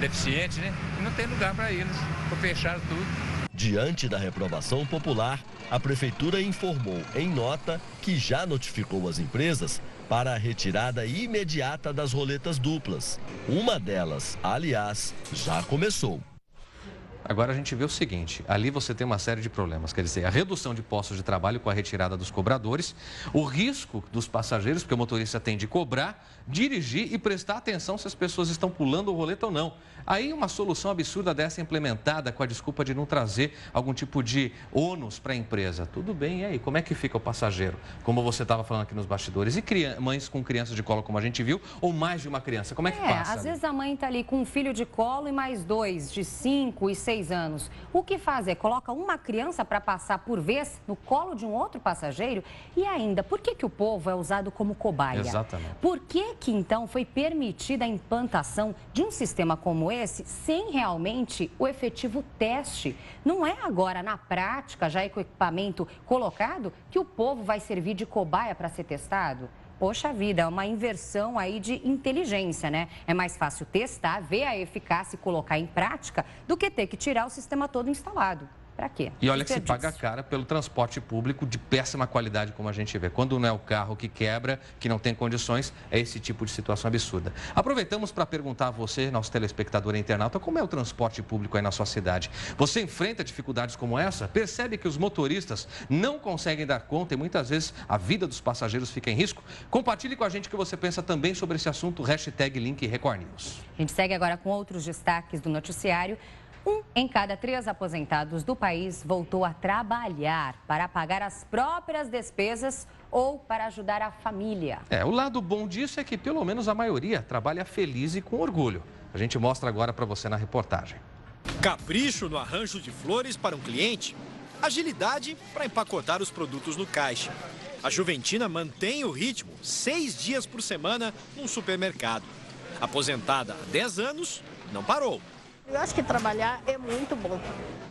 deficientes, né? Não tem lugar para eles, fecharam tudo. Diante da reprovação popular, a prefeitura informou em nota que já notificou as empresas para a retirada imediata das roletas duplas. Uma delas, aliás, já começou. Agora a gente vê o seguinte, ali você tem uma série de problemas, quer dizer, a redução de postos de trabalho com a retirada dos cobradores, o risco dos passageiros, porque o motorista tem de cobrar, dirigir e prestar atenção se as pessoas estão pulando o roleta ou não. Aí uma solução absurda dessa implementada com a desculpa de não trazer algum tipo de ônus para a empresa. Tudo bem, e aí, como é que fica o passageiro? Como você estava falando aqui nos bastidores. E mães com crianças de colo, como a gente viu, ou mais de uma criança, como é que passa? Às vezes a mãe está ali com um filho de colo e mais dois, de 5 e 6 anos. O que fazer? Coloca uma criança para passar por vez no colo de um outro passageiro? E ainda, por que o povo é usado como cobaia? Exatamente. Por que então foi permitida a implantação de um sistema como esse sem realmente o efetivo teste? Não é agora, na prática, já com o equipamento colocado, que o povo vai servir de cobaia para ser testado? Poxa vida, é uma inversão aí de inteligência, né? É mais fácil testar, ver a eficácia e colocar em prática do que ter que tirar o sistema todo instalado. Para quê? E olha que se paga cara pelo transporte público de péssima qualidade, como a gente vê. Quando não é o carro que quebra, que não tem condições, é esse tipo de situação absurda. Aproveitamos para perguntar a você, nosso telespectador e internauta, como é o transporte público aí na sua cidade? Você enfrenta dificuldades como essa? Percebe que os motoristas não conseguem dar conta e muitas vezes a vida dos passageiros fica em risco? Compartilhe com a gente o que você pensa também sobre esse assunto, #LinkRecordNews. A gente segue agora com outros destaques do noticiário. 1 em cada 3 aposentados do país voltou a trabalhar para pagar as próprias despesas ou para ajudar a família. O lado bom disso é que pelo menos a maioria trabalha feliz e com orgulho. A gente mostra agora para você na reportagem. Capricho no arranjo de flores para um cliente, agilidade para empacotar os produtos no caixa. A Juventina mantém o ritmo 6 dias por semana num supermercado. Aposentada há 10 anos, não parou. Eu acho que trabalhar é muito bom.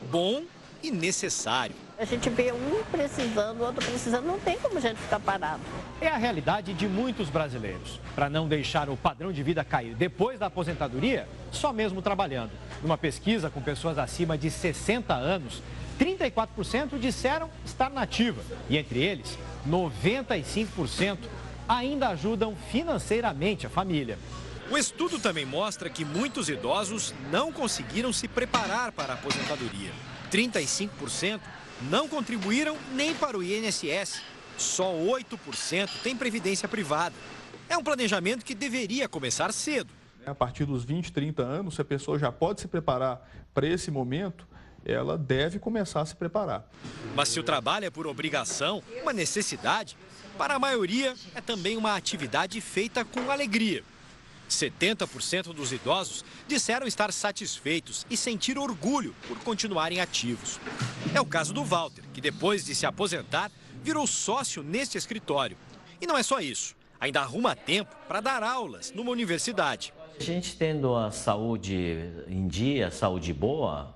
Bom e necessário. A gente vê um precisando, o outro precisando, não tem como a gente ficar parado. É a realidade de muitos brasileiros. Para não deixar o padrão de vida cair depois da aposentadoria, só mesmo trabalhando. Numa pesquisa com pessoas acima de 60 anos, 34% disseram estar na ativa. E entre eles, 95% ainda ajudam financeiramente a família. O estudo também mostra que muitos idosos não conseguiram se preparar para a aposentadoria. 35% não contribuíram nem para o INSS. Só 8% tem previdência privada. É um planejamento que deveria começar cedo. A partir dos 20, 30 anos, se a pessoa já pode se preparar para esse momento, ela deve começar a se preparar. Mas se o trabalho é por obrigação, uma necessidade, para a maioria é também uma atividade feita com alegria. 70% dos idosos disseram estar satisfeitos e sentir orgulho por continuarem ativos. É o caso do Walter, que depois de se aposentar, virou sócio neste escritório. E não é só isso, ainda arruma tempo para dar aulas numa universidade. A gente tendo a saúde em dia, saúde boa,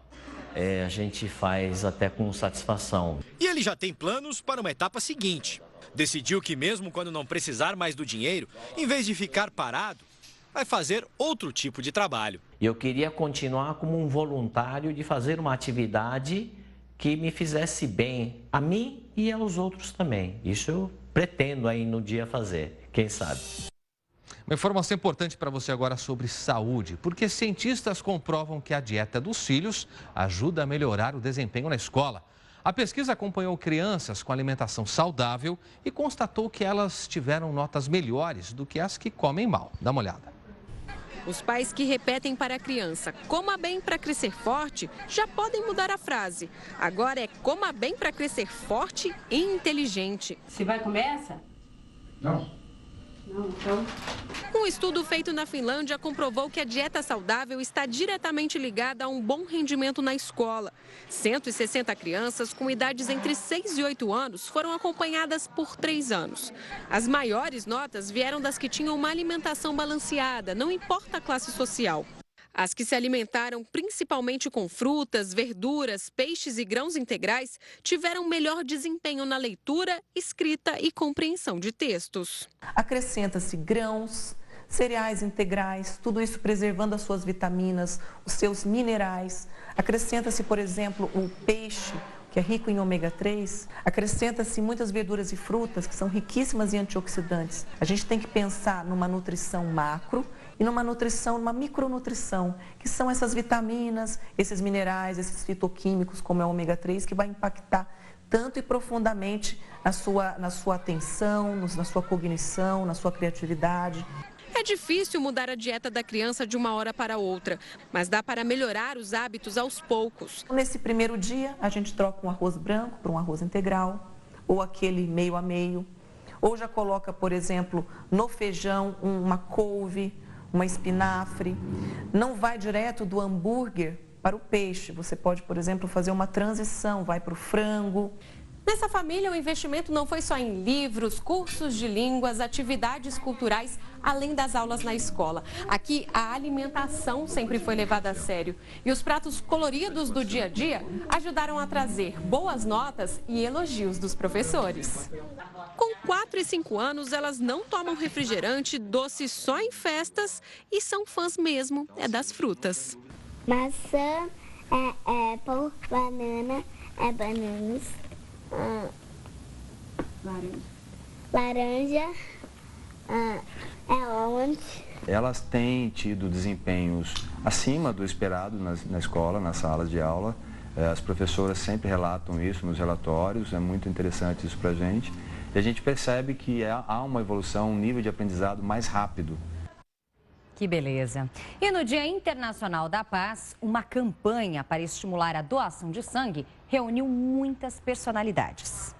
a gente faz até com satisfação. E ele já tem planos para uma etapa seguinte. Decidiu que mesmo quando não precisar mais do dinheiro, em vez de ficar parado, vai fazer outro tipo de trabalho. E eu queria continuar como um voluntário de fazer uma atividade que me fizesse bem a mim e aos outros também. Isso eu pretendo aí no dia fazer, quem sabe. Uma informação importante para você agora sobre saúde, porque cientistas comprovam que a dieta dos filhos ajuda a melhorar o desempenho na escola. A pesquisa acompanhou crianças com alimentação saudável e constatou que elas tiveram notas melhores do que as que comem mal. Dá uma olhada. Os pais que repetem para a criança "coma bem para crescer forte" já podem mudar a frase. Agora é "coma bem para crescer forte e inteligente". Você vai comer essa? Não. Não, então... Um estudo feito na Finlândia comprovou que a dieta saudável está diretamente ligada a um bom rendimento na escola. 160 crianças com idades entre 6 e 8 anos foram acompanhadas por 3 anos. As maiores notas vieram das que tinham uma alimentação balanceada, não importa a classe social. As que se alimentaram principalmente com frutas, verduras, peixes e grãos integrais tiveram melhor desempenho na leitura, escrita e compreensão de textos. Acrescenta-se grãos, cereais integrais, tudo isso preservando as suas vitaminas, os seus minerais. Acrescenta-se, por exemplo, o peixe, que é rico em ômega 3. Acrescenta-se muitas verduras e frutas, que são riquíssimas em antioxidantes. A gente tem que pensar numa nutrição macro e numa nutrição, numa micronutrição, que são essas vitaminas, esses minerais, esses fitoquímicos, como é o ômega 3, que vai impactar tanto e profundamente na sua atenção, na sua cognição, na sua criatividade. É difícil mudar a dieta da criança de uma hora para outra, mas dá para melhorar os hábitos aos poucos. Nesse primeiro dia, a gente troca um arroz branco por um arroz integral, ou aquele meio a meio, ou já coloca, por exemplo, no feijão uma couve, uma espinafre. Não vai direto do hambúrguer para o peixe. Você pode, por exemplo, fazer uma transição, vai para o frango. Nessa família, o investimento não foi só em livros, cursos de línguas, atividades culturais, além das aulas na escola. Aqui, a alimentação sempre foi levada a sério. E os pratos coloridos do dia a dia ajudaram a trazer boas notas e elogios dos professores. Com 4 e 5 anos, elas não tomam refrigerante, doce só em festas e são fãs mesmo das frutas. Maçã, apple, banana, É bananas. Laranja. É orange. Elas têm tido desempenhos acima do esperado na escola, nas salas de aula. As professoras sempre relatam isso nos relatórios, é muito interessante isso para a gente. E a gente percebe que há uma evolução, um nível de aprendizado mais rápido. Que beleza. E no Dia Internacional da Paz, uma campanha para estimular a doação de sangue reuniu muitas personalidades.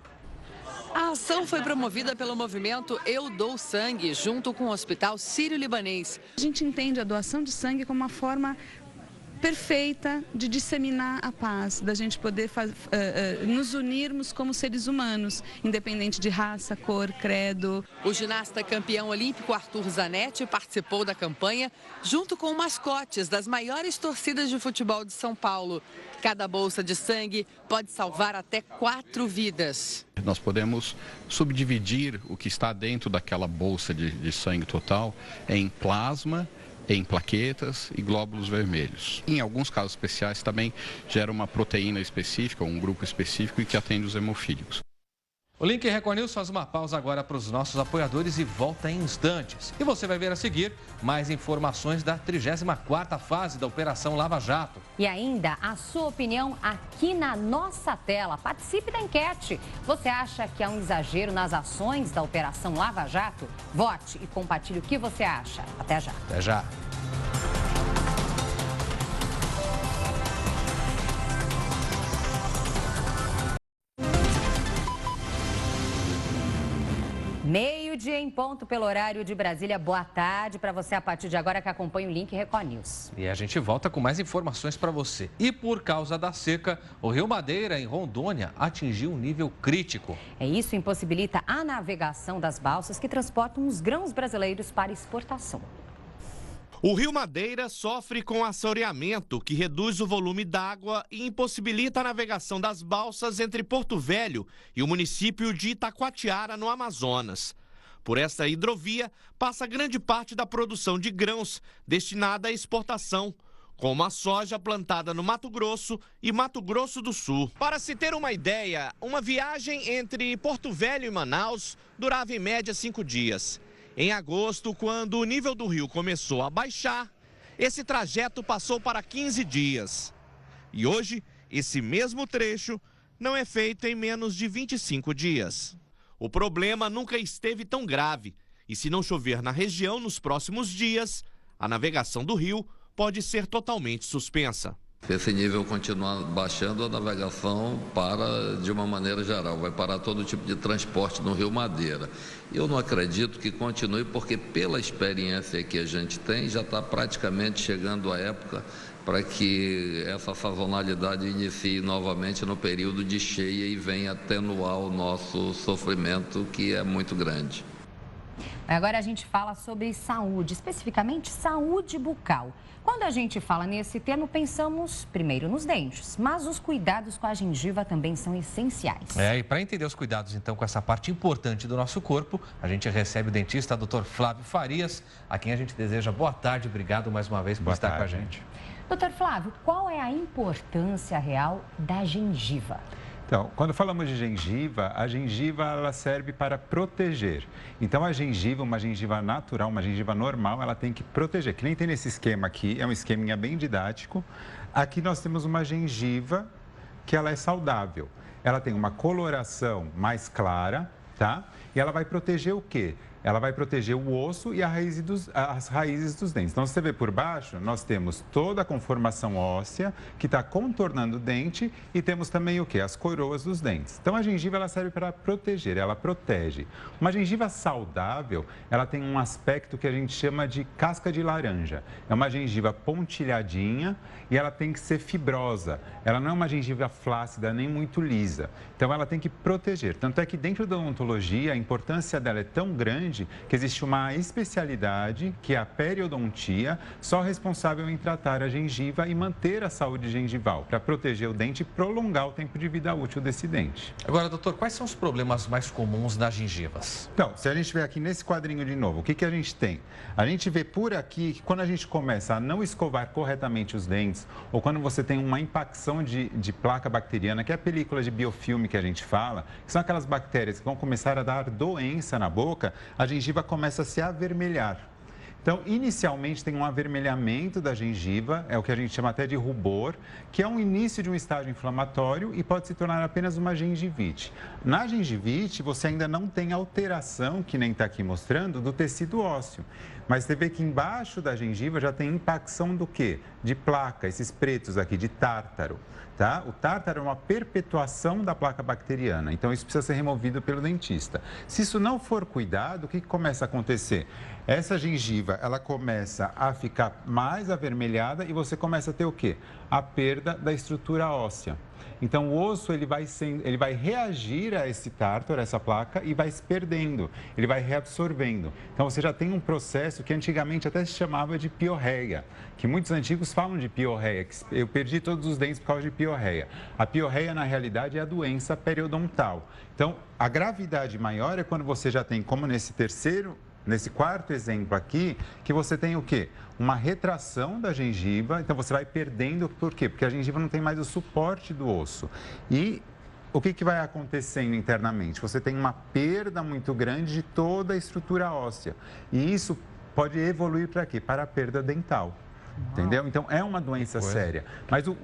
A ação foi promovida pelo movimento Eu Dou Sangue, junto com o Hospital Sírio-Libanês. A gente entende a doação de sangue como uma forma perfeita de disseminar a paz, da gente poder nos unirmos como seres humanos, independente de raça, cor, credo. O ginasta campeão olímpico Arthur Zanetti participou da campanha junto com mascotes das maiores torcidas de futebol de São Paulo. Cada bolsa de sangue pode salvar até 4 vidas. Nós podemos subdividir o que está dentro daquela bolsa de sangue total em plasma, em plaquetas e glóbulos vermelhos. Em alguns casos especiais também gera uma proteína específica, um grupo específico e que atende os hemofílicos. O Link Record News faz uma pausa agora para os nossos apoiadores e volta em instantes. E você vai ver a seguir mais informações da 34ª fase da Operação Lava Jato. E ainda a sua opinião aqui na nossa tela. Participe da enquete. Você acha que há um exagero nas ações da Operação Lava Jato? Vote e compartilhe o que você acha. Até já. Até já. Meio-dia em ponto pelo horário de Brasília. Boa tarde para você a partir de agora que acompanha o Link Record News. E a gente volta com mais informações para você. E por causa da seca, o Rio Madeira, em Rondônia, atingiu um nível crítico. Isso impossibilita a navegação das balsas que transportam os grãos brasileiros para exportação. O Rio Madeira sofre com assoreamento, que reduz o volume d'água e impossibilita a navegação das balsas entre Porto Velho e o município de Itacoatiara, no Amazonas. Por esta hidrovia, passa grande parte da produção de grãos destinada à exportação, como a soja plantada no Mato Grosso e Mato Grosso do Sul. Para se ter uma ideia, uma viagem entre Porto Velho e Manaus durava em média 5 dias. Em agosto, quando o nível do rio começou a baixar, esse trajeto passou para 15 dias. E hoje, esse mesmo trecho não é feito em menos de 25 dias. O problema nunca esteve tão grave e, se não chover na região nos próximos dias, a navegação do rio pode ser totalmente suspensa. Se esse nível continuar baixando, a navegação para de uma maneira geral, vai parar todo tipo de transporte no Rio Madeira. Eu não acredito que continue, porque pela experiência que a gente tem, já está praticamente chegando a época para que essa sazonalidade inicie novamente no período de cheia e venha atenuar o nosso sofrimento, que é muito grande. Agora a gente fala sobre saúde, especificamente saúde bucal. Quando a gente fala nesse termo, pensamos primeiro nos dentes, mas os cuidados com a gengiva também são essenciais. E para entender os cuidados, então, com essa parte importante do nosso corpo, a gente recebe o dentista Dr. Flávio Farias, a quem a gente deseja boa tarde. Obrigado mais uma vez por estar com a gente. Dr. Flávio, qual é a importância real da gengiva? Então, quando falamos de gengiva, a gengiva ela serve para proteger. Então, a gengiva, uma gengiva natural, uma gengiva normal, ela tem que proteger. Que nem tem nesse esquema aqui, é um esqueminha bem didático. Aqui nós temos uma gengiva que ela é saudável. Ela tem uma coloração mais clara, tá? E ela vai proteger o quê? Ela vai proteger o osso e as raízes dos dentes. Então, se você vê por baixo, nós temos toda a conformação óssea que está contornando o dente e temos também o quê? As coroas dos dentes. Então, a gengiva ela serve para proteger, ela protege. Uma gengiva saudável, ela tem um aspecto que a gente chama de casca de laranja. É uma gengiva pontilhadinha e ela tem que ser fibrosa. Ela não é uma gengiva flácida nem muito lisa. Então, ela tem que proteger. Tanto é que dentro da odontologia, em importância dela é tão grande que existe uma especialidade, que é a periodontia, só responsável em tratar a gengiva e manter a saúde gengival, para proteger o dente e prolongar o tempo de vida útil desse dente. Agora, doutor, quais são os problemas mais comuns nas gengivas? Então, se a gente ver aqui nesse quadrinho de novo, o que a gente tem? A gente vê por aqui que quando a gente começa a não escovar corretamente os dentes, ou quando você tem uma impacção de placa bacteriana, que é a película de biofilme que a gente fala, que são aquelas bactérias que vão começar a dar doença na boca, a gengiva começa a se avermelhar. Então, inicialmente tem um avermelhamento da gengiva, é o que a gente chama até de rubor, que é um início de um estágio inflamatório e pode se tornar apenas uma gengivite. Na gengivite, você ainda não tem alteração, que nem está aqui mostrando, do tecido ósseo. Mas você vê que embaixo da gengiva já tem impacção do quê? De placa, esses pretos aqui, de tártaro. Tá? O tártaro é uma perpetuação da placa bacteriana, então isso precisa ser removido pelo dentista. Se isso não for cuidado, o que começa a acontecer? Essa gengiva, ela começa a ficar mais avermelhada e você começa a ter o quê? A perda da estrutura óssea. Então, o osso ele vai reagir a esse tártaro, a essa placa, e vai se perdendo, ele vai reabsorvendo. Então, você já tem um processo que antigamente até se chamava de piorreia, que muitos antigos falam de piorreia, que eu perdi todos os dentes por causa de piorreia. A piorreia, na realidade, é a doença periodontal. Então, a gravidade maior é quando você já tem, como nesse quarto exemplo aqui, que você tem o quê? Uma retração da gengiva, então você vai perdendo, por quê? Porque a gengiva não tem mais o suporte do osso. E o que vai acontecendo internamente? Você tem uma perda muito grande de toda a estrutura óssea. E isso pode evoluir para quê? Para a perda dental. Entendeu? Então, é uma doença séria. Mas o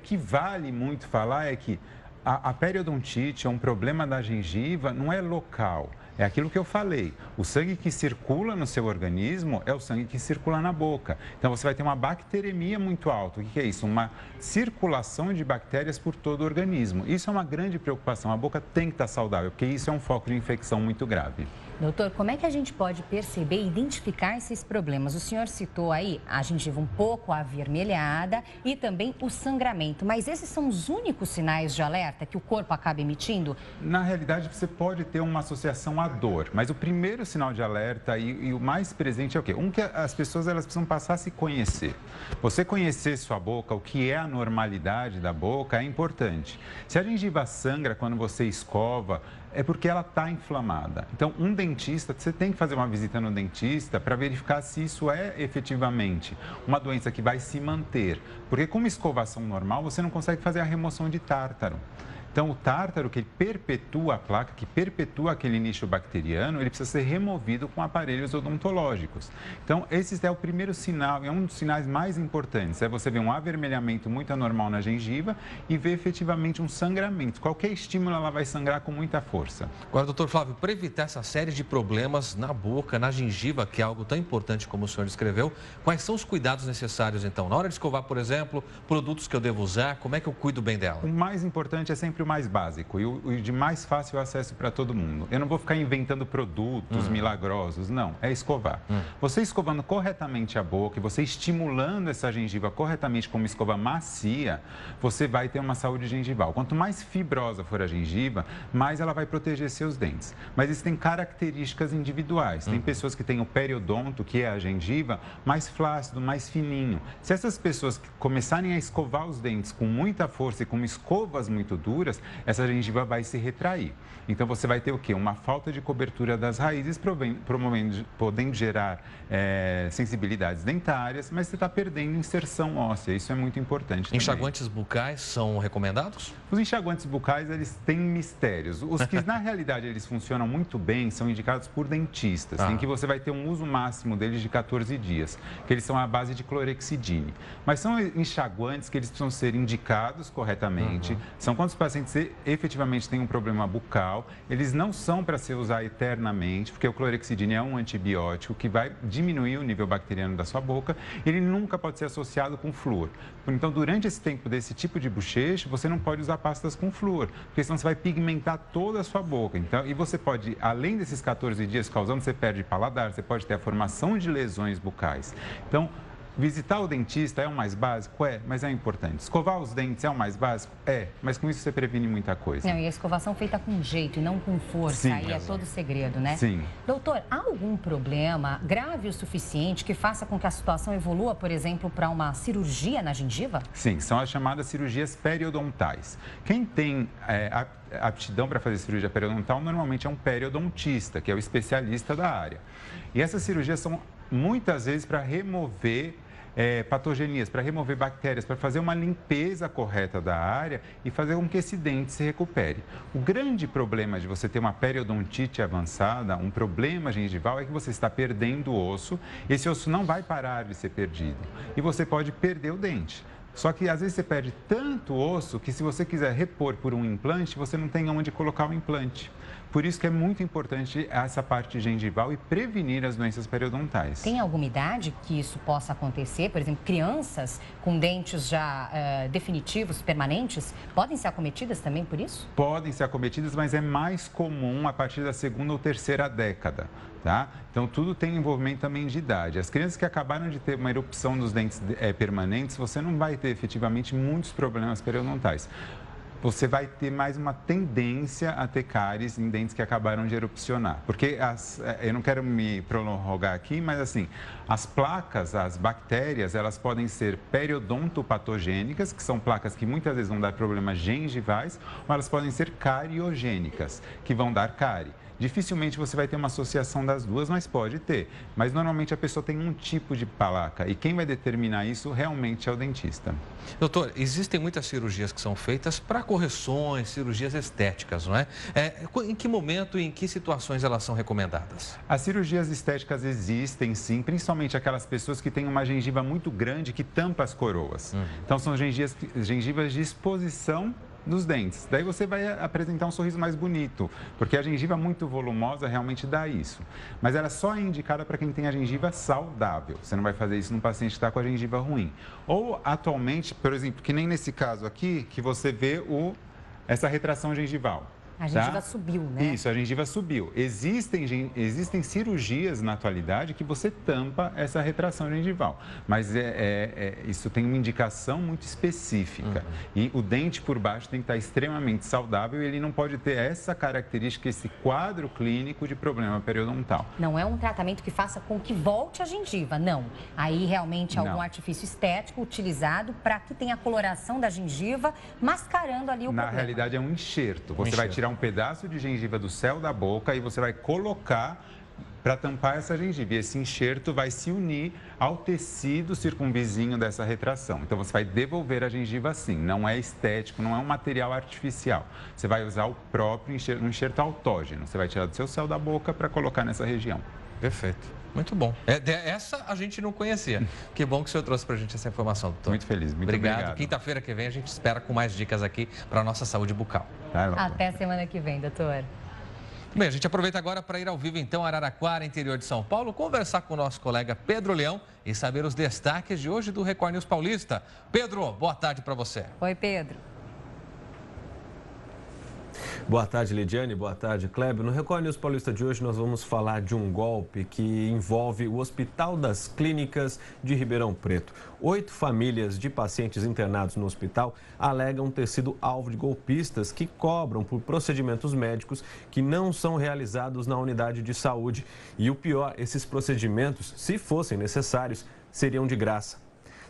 que vale muito falar é que a periodontite, um problema da gengiva, não é local. É aquilo que eu falei, o sangue que circula no seu organismo é o sangue que circula na boca. Então, você vai ter uma bacteremia muito alta. O que é isso? Uma circulação de bactérias por todo o organismo. Isso é uma grande preocupação. A boca tem que estar saudável, porque isso é um foco de infecção muito grave. Doutor, como é que a gente pode perceber e identificar esses problemas? O senhor citou aí a gengiva um pouco avermelhada e também o sangramento. Mas esses são os únicos sinais de alerta que o corpo acaba emitindo? Na realidade, você pode ter uma associação à dor, mas o primeiro sinal de alerta e o mais presente é o quê? Que as pessoas elas precisam passar a se conhecer. Você conhecer sua boca, o que é a normalidade da boca, é importante. Se a gengiva sangra quando você escova, é porque ela está inflamada. Então, um dentista, você tem que fazer uma visita no dentista para verificar se isso é efetivamente uma doença que vai se manter. Porque com uma escovação normal, você não consegue fazer a remoção de tártaro. Então, o tártaro, que perpetua a placa, que perpetua aquele nicho bacteriano, ele precisa ser removido com aparelhos odontológicos. Então, esse é o primeiro sinal, é um dos sinais mais importantes. É você ver um avermelhamento muito anormal na gengiva e ver efetivamente um sangramento. Qualquer estímulo, ela vai sangrar com muita força. Agora, doutor Flávio, para evitar essa série de problemas na boca, na gengiva, que é algo tão importante como o senhor descreveu, quais são os cuidados necessários, então? Na hora de escovar, por exemplo, produtos que eu devo usar, como é que eu cuido bem dela? O mais importante é sempre o mais básico e o de mais fácil acesso para todo mundo. Eu não vou ficar inventando produtos milagrosos, não. É escovar. Você escovando corretamente a boca e você estimulando essa gengiva corretamente com uma escova macia, você vai ter uma saúde gengival. Quanto mais fibrosa for a gengiva, mais ela vai proteger seus dentes. Mas isso tem características individuais. Tem pessoas que têm o periodonto, que é a gengiva, mais flácido, mais fininho. Se essas pessoas começarem a escovar os dentes com muita força e com escovas muito duras, essa gengiva vai se retrair. Então, você vai ter o quê? Uma falta de cobertura das raízes, podendo gerar sensibilidades dentárias, mas você está perdendo inserção óssea. Isso é muito importante também. Enxaguantes bucais são recomendados? Os enxaguantes bucais, eles têm mistérios. Os que, na realidade, eles funcionam muito bem, são indicados por dentistas, em que você vai ter um uso máximo deles de 14 dias, que eles são à base de clorexidine. Mas são enxaguantes que eles precisam ser indicados corretamente. São quando os pacientes efetivamente têm um problema bucal, eles não são para se usar eternamente, porque o clorexidine é um antibiótico que vai diminuir o nível bacteriano da sua boca, ele nunca pode ser associado com flúor. Então, durante esse tempo desse tipo de bochecho, você não pode usar pastas com flúor, porque senão você vai pigmentar toda a sua boca. Então, e você pode, além desses 14 dias causando, você perde paladar, você pode ter a formação de lesões bucais. Então, Visitar o dentista é o mais básico? É, mas é importante. Escovar os dentes é o mais básico? É, mas com isso você previne muita coisa. Não, e a escovação feita com jeito e não com força, Sim, aí é todo o segredo, né? Sim. Doutor, há algum problema grave o suficiente que faça com que a situação evolua, por exemplo, para uma cirurgia na gengiva? Sim, são as chamadas cirurgias periodontais. Quem tem aptidão para fazer cirurgia periodontal normalmente é um periodontista, que é o especialista da área. E essas cirurgias são muitas vezes para remover patogenias, para remover bactérias, para fazer uma limpeza correta da área e fazer com que esse dente se recupere. O grande problema de você ter uma periodontite avançada, um problema gengival, é que você está perdendo o osso, esse osso não vai parar de ser perdido e você pode perder o dente. Só que às vezes você perde tanto osso que se você quiser repor por um implante, você não tem onde colocar o implante. Por isso que é muito importante essa parte gengival e prevenir as doenças periodontais. Tem alguma idade que isso possa acontecer? Por exemplo, crianças com dentes já definitivos, permanentes, podem ser acometidas também por isso? Podem ser acometidas, mas é mais comum a partir da segunda ou terceira década, tá? Então, tudo tem envolvimento também de idade. As crianças que acabaram de ter uma erupção dos dentes permanentes, você não vai ter efetivamente muitos problemas periodontais. Você vai ter mais uma tendência a ter cáries em dentes que acabaram de erupcionar. Porque eu não quero me prolongar aqui, mas assim, as placas, as bactérias, elas podem ser periodontopatogênicas, que são placas que muitas vezes vão dar problemas gengivais, ou elas podem ser cariogênicas, que vão dar cárie. Dificilmente você vai ter uma associação das duas, mas pode ter. Mas normalmente a pessoa tem um tipo de placa e quem vai determinar isso realmente é o dentista. Doutor, existem muitas cirurgias que são feitas para correções, cirurgias estéticas, não é? Em que momento e em que situações elas são recomendadas? As cirurgias estéticas existem sim, principalmente aquelas pessoas que têm uma gengiva muito grande que tampa as coroas. Então são gengivas de exposição dos dentes. Daí você vai apresentar um sorriso mais bonito, porque a gengiva muito volumosa realmente dá isso. Mas ela só é indicada para quem tem a gengiva saudável. Você não vai fazer isso num paciente que está com a gengiva ruim. Ou atualmente, por exemplo, que nem nesse caso aqui, que você vê essa retração gengival. A gengiva subiu, né? Isso, a gengiva subiu. Existem cirurgias na atualidade que você tampa essa retração gengival, mas isso tem uma indicação muito específica. E o dente por baixo tem que estar extremamente saudável e ele não pode ter essa característica, esse quadro clínico de problema periodontal. Não é um tratamento que faça com que volte a gengiva, não. Aí realmente é algum artifício estético utilizado para que tenha a coloração da gengiva, mascarando ali o problema. Na realidade é um enxerto. Você vai tirar um pedaço de gengiva do céu da boca e você vai colocar para tampar essa gengiva. E esse enxerto vai se unir ao tecido circunvizinho dessa retração. Então você vai devolver a gengiva assim. Não é estético, não é um material artificial. Você vai usar o próprio enxerto, um enxerto autógeno. Você vai tirar do seu céu da boca para colocar nessa região. Perfeito. Muito bom. Essa a gente não conhecia. Que bom que o senhor trouxe para a gente essa informação, doutor. Muito feliz, muito obrigado. Quinta-feira que vem a gente espera com mais dicas aqui para a nossa saúde bucal. Até semana que vem, doutor. Bem, a gente aproveita agora para ir ao vivo, então, Araraquara, interior de São Paulo, conversar com o nosso colega Pedro Leão e saber os destaques de hoje do Record News Paulista. Pedro, boa tarde para você. Oi, Pedro. Boa tarde, Lidiane. Boa tarde, Kleber. No Record News Paulista de hoje, nós vamos falar de um golpe que envolve o Hospital das Clínicas de Ribeirão Preto. 8 famílias de pacientes internados no hospital alegam ter sido alvo de golpistas que cobram por procedimentos médicos que não são realizados na unidade de saúde. E o pior, esses procedimentos, se fossem necessários, seriam de graça.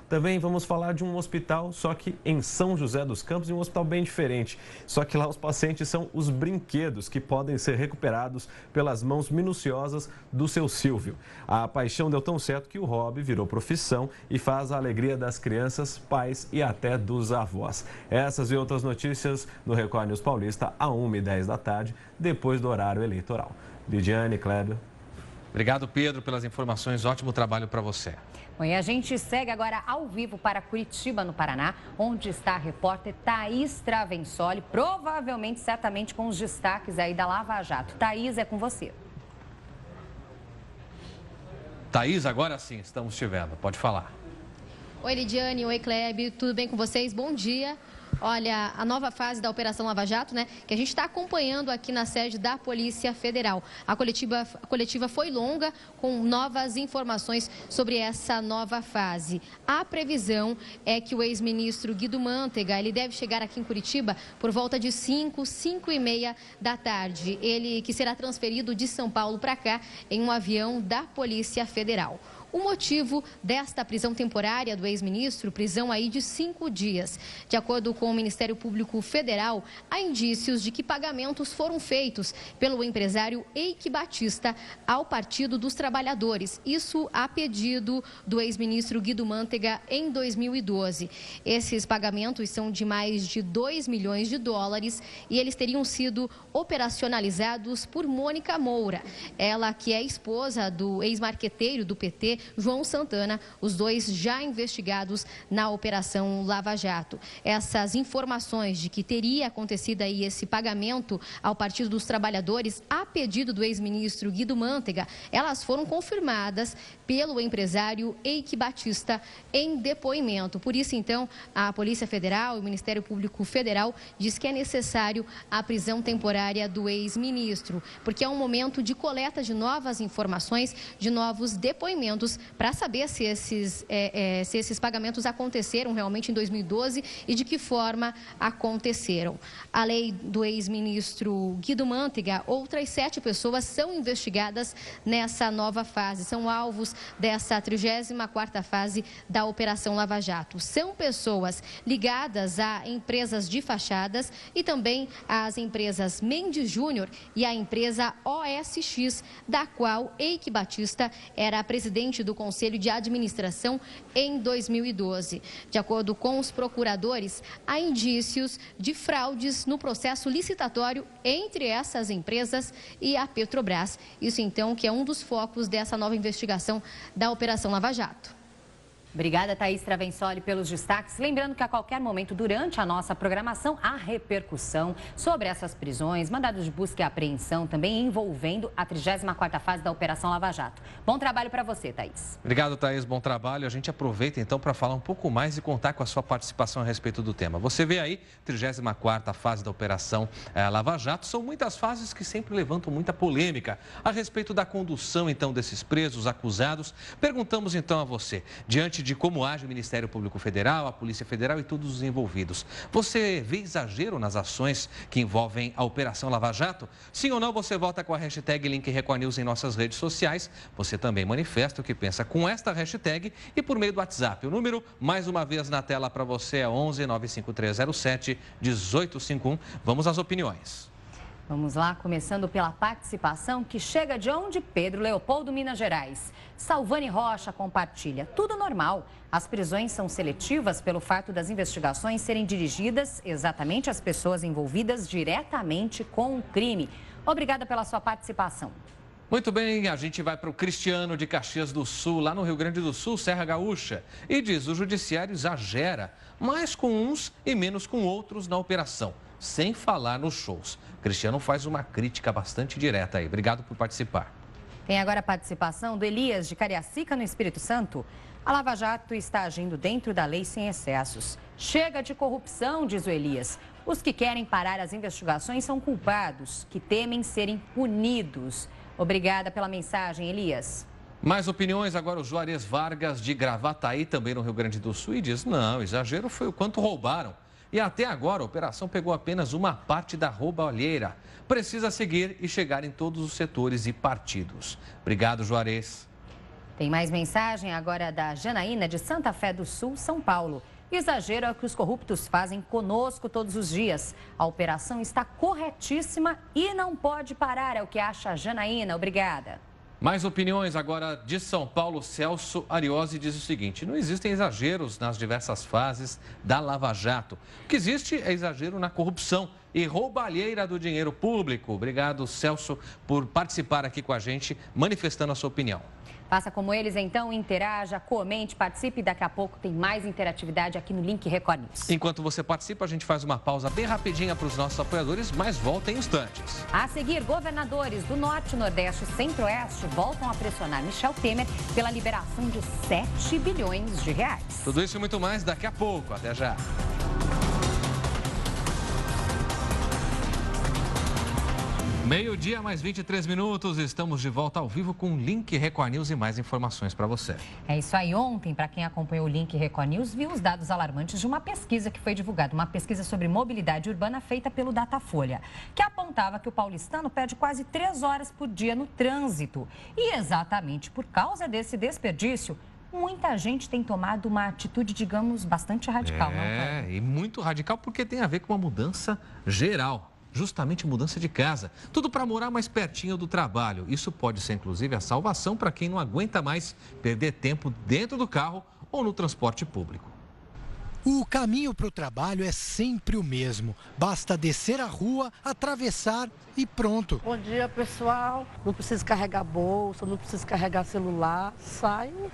Também vamos falar de um hospital, só que em São José dos Campos, um hospital bem diferente. Só que lá os pacientes são os brinquedos que podem ser recuperados pelas mãos minuciosas do seu Silvio. A paixão deu tão certo que o hobby virou profissão e faz a alegria das crianças, pais e até dos avós. Essas e outras notícias no Record News Paulista, às 1h10 da tarde, depois do horário eleitoral. Lidiane, Kleber. Obrigado, Pedro, pelas informações. Ótimo trabalho para você. Bom, e a gente segue agora ao vivo para Curitiba, no Paraná, onde está a repórter Thaís Travensoli, provavelmente, certamente, com os destaques aí da Lava Jato. Thaís, é com você. Thaís, agora sim, estamos te vendo. Pode falar. Oi, Lidiane. Oi, Kleber. Tudo bem com vocês? Bom dia. Olha, a nova fase da Operação Lava Jato, né, que a gente está acompanhando aqui na sede da Polícia Federal. A coletiva foi longa, com novas informações sobre essa nova fase. A previsão é que o ex-ministro Guido Mantega, ele deve chegar aqui em Curitiba por volta de 5h30 da tarde. Ele que será transferido de São Paulo para cá em um avião da Polícia Federal. O motivo desta prisão temporária do ex-ministro, prisão aí de 5 dias. De acordo com o Ministério Público Federal, há indícios de que pagamentos foram feitos pelo empresário Eike Batista ao Partido dos Trabalhadores. Isso a pedido do ex-ministro Guido Mantega em 2012. Esses pagamentos são de mais de 2 milhões de dólares e eles teriam sido operacionalizados por Mônica Moura. Ela que é esposa do ex-marqueteiro do PT, João Santana, os dois já investigados na Operação Lava Jato. Essas informações de que teria acontecido aí esse pagamento ao Partido dos Trabalhadores a pedido do ex-ministro Guido Mantega, elas foram confirmadas pelo empresário Eike Batista em depoimento. Por isso, então, a Polícia Federal e o Ministério Público Federal diz que é necessário a prisão temporária do ex-ministro, porque é um momento de coleta de novas informações, de novos depoimentos, para saber se esses pagamentos aconteceram realmente em 2012 e de que forma aconteceram. Além do ex-ministro Guido Mantega, outras 7 pessoas são investigadas nessa nova fase. São alvos dessa 34ª fase da Operação Lava Jato. São pessoas ligadas a empresas de fachadas e também às empresas Mendes Júnior e a empresa OSX, da qual Eike Batista era presidente do Conselho de Administração em 2012. De acordo com os procuradores, há indícios de fraudes no processo licitatório entre essas empresas e a Petrobras. Isso, então, que é um dos focos dessa nova investigação da Operação Lava Jato. Obrigada, Thaís Travensoli, pelos destaques. Lembrando que a qualquer momento, durante a nossa programação, há repercussão sobre essas prisões, mandados de busca e apreensão, também envolvendo a 34ª fase da Operação Lava Jato. Bom trabalho para você, Thaís. Obrigado, Thaís. Bom trabalho. A gente aproveita, então, para falar um pouco mais e contar com a sua participação a respeito do tema. Você vê aí, 34ª fase da Operação Lava Jato. São muitas fases que sempre levantam muita polêmica a respeito da condução, então, desses presos acusados. Perguntamos, então, a você, diante de como age o Ministério Público Federal, a Polícia Federal e todos os envolvidos. Você vê exagero nas ações que envolvem a Operação Lava Jato? Sim ou não, você volta com a hashtag Link Record News em nossas redes sociais. Você também manifesta o que pensa com esta hashtag e por meio do WhatsApp. O número, mais uma vez na tela para você, é 11 95307 1851. Vamos às opiniões. Vamos lá, começando pela participação que chega de onde? Pedro Leopoldo, Minas Gerais. Salvane Rocha compartilha. Tudo normal. As prisões são seletivas pelo fato das investigações serem dirigidas exatamente às pessoas envolvidas diretamente com o crime. Obrigada pela sua participação. Muito bem, a gente vai para o Cristiano de Caxias do Sul, lá no Rio Grande do Sul, Serra Gaúcha. E diz, o judiciário exagera, mais com uns e menos com outros na operação, sem falar nos shows. Cristiano faz uma crítica bastante direta aí. Obrigado por participar. Tem agora a participação do Elias de Cariacica, no Espírito Santo. A Lava Jato está agindo dentro da lei sem excessos. Chega de corrupção, diz o Elias. Os que querem parar as investigações são culpados, que temem serem punidos. Obrigada pela mensagem, Elias. Mais opiniões, agora o Juarez Vargas de Gravataí, também no Rio Grande do Sul, e diz, não, exagero foi o quanto roubaram. E até agora a operação pegou apenas uma parte da roubalheira. Precisa seguir e chegar em todos os setores e partidos. Obrigado, Juarez. Tem mais mensagem agora da Janaína de Santa Fé do Sul, São Paulo. Exagero é o que os corruptos fazem conosco todos os dias. A operação está corretíssima e não pode parar, é o que acha a Janaína. Obrigada. Mais opiniões agora de São Paulo, Celso Ariose diz o seguinte, não existem exageros nas diversas fases da Lava Jato. O que existe é exagero na corrupção e roubalheira do dinheiro público. Obrigado, Celso, por participar aqui com a gente, manifestando a sua opinião. Faça como eles, então, interaja, comente, participe. Daqui a pouco tem mais interatividade aqui no Link Record News. Enquanto você participa, a gente faz uma pausa bem rapidinha para os nossos apoiadores, mas volta em instantes. A seguir, governadores do Norte, Nordeste e Centro-Oeste voltam a pressionar Michel Temer pela liberação de 7 bilhões de reais. Tudo isso e muito mais daqui a pouco. Até já. Meio-dia, mais 23 minutos, estamos de volta ao vivo com o Link Record News e mais informações para você. É isso aí. Ontem, para quem acompanhou o Link Record News, viu os dados alarmantes de uma pesquisa que foi divulgada, uma pesquisa sobre mobilidade urbana feita pelo Datafolha, que apontava que o paulistano perde quase 3 horas por dia no trânsito. E exatamente por causa desse desperdício, muita gente tem tomado uma atitude, digamos, bastante radical, não é? E muito radical porque tem a ver com uma mudança geral. Justamente mudança de casa. Tudo para morar mais pertinho do trabalho. Isso pode ser, inclusive, a salvação para quem não aguenta mais perder tempo dentro do carro ou no transporte público. O caminho para o trabalho é sempre o mesmo. Basta descer a rua, atravessar e pronto. Bom dia, pessoal. Não precisa carregar bolsa, não precisa carregar celular. Saio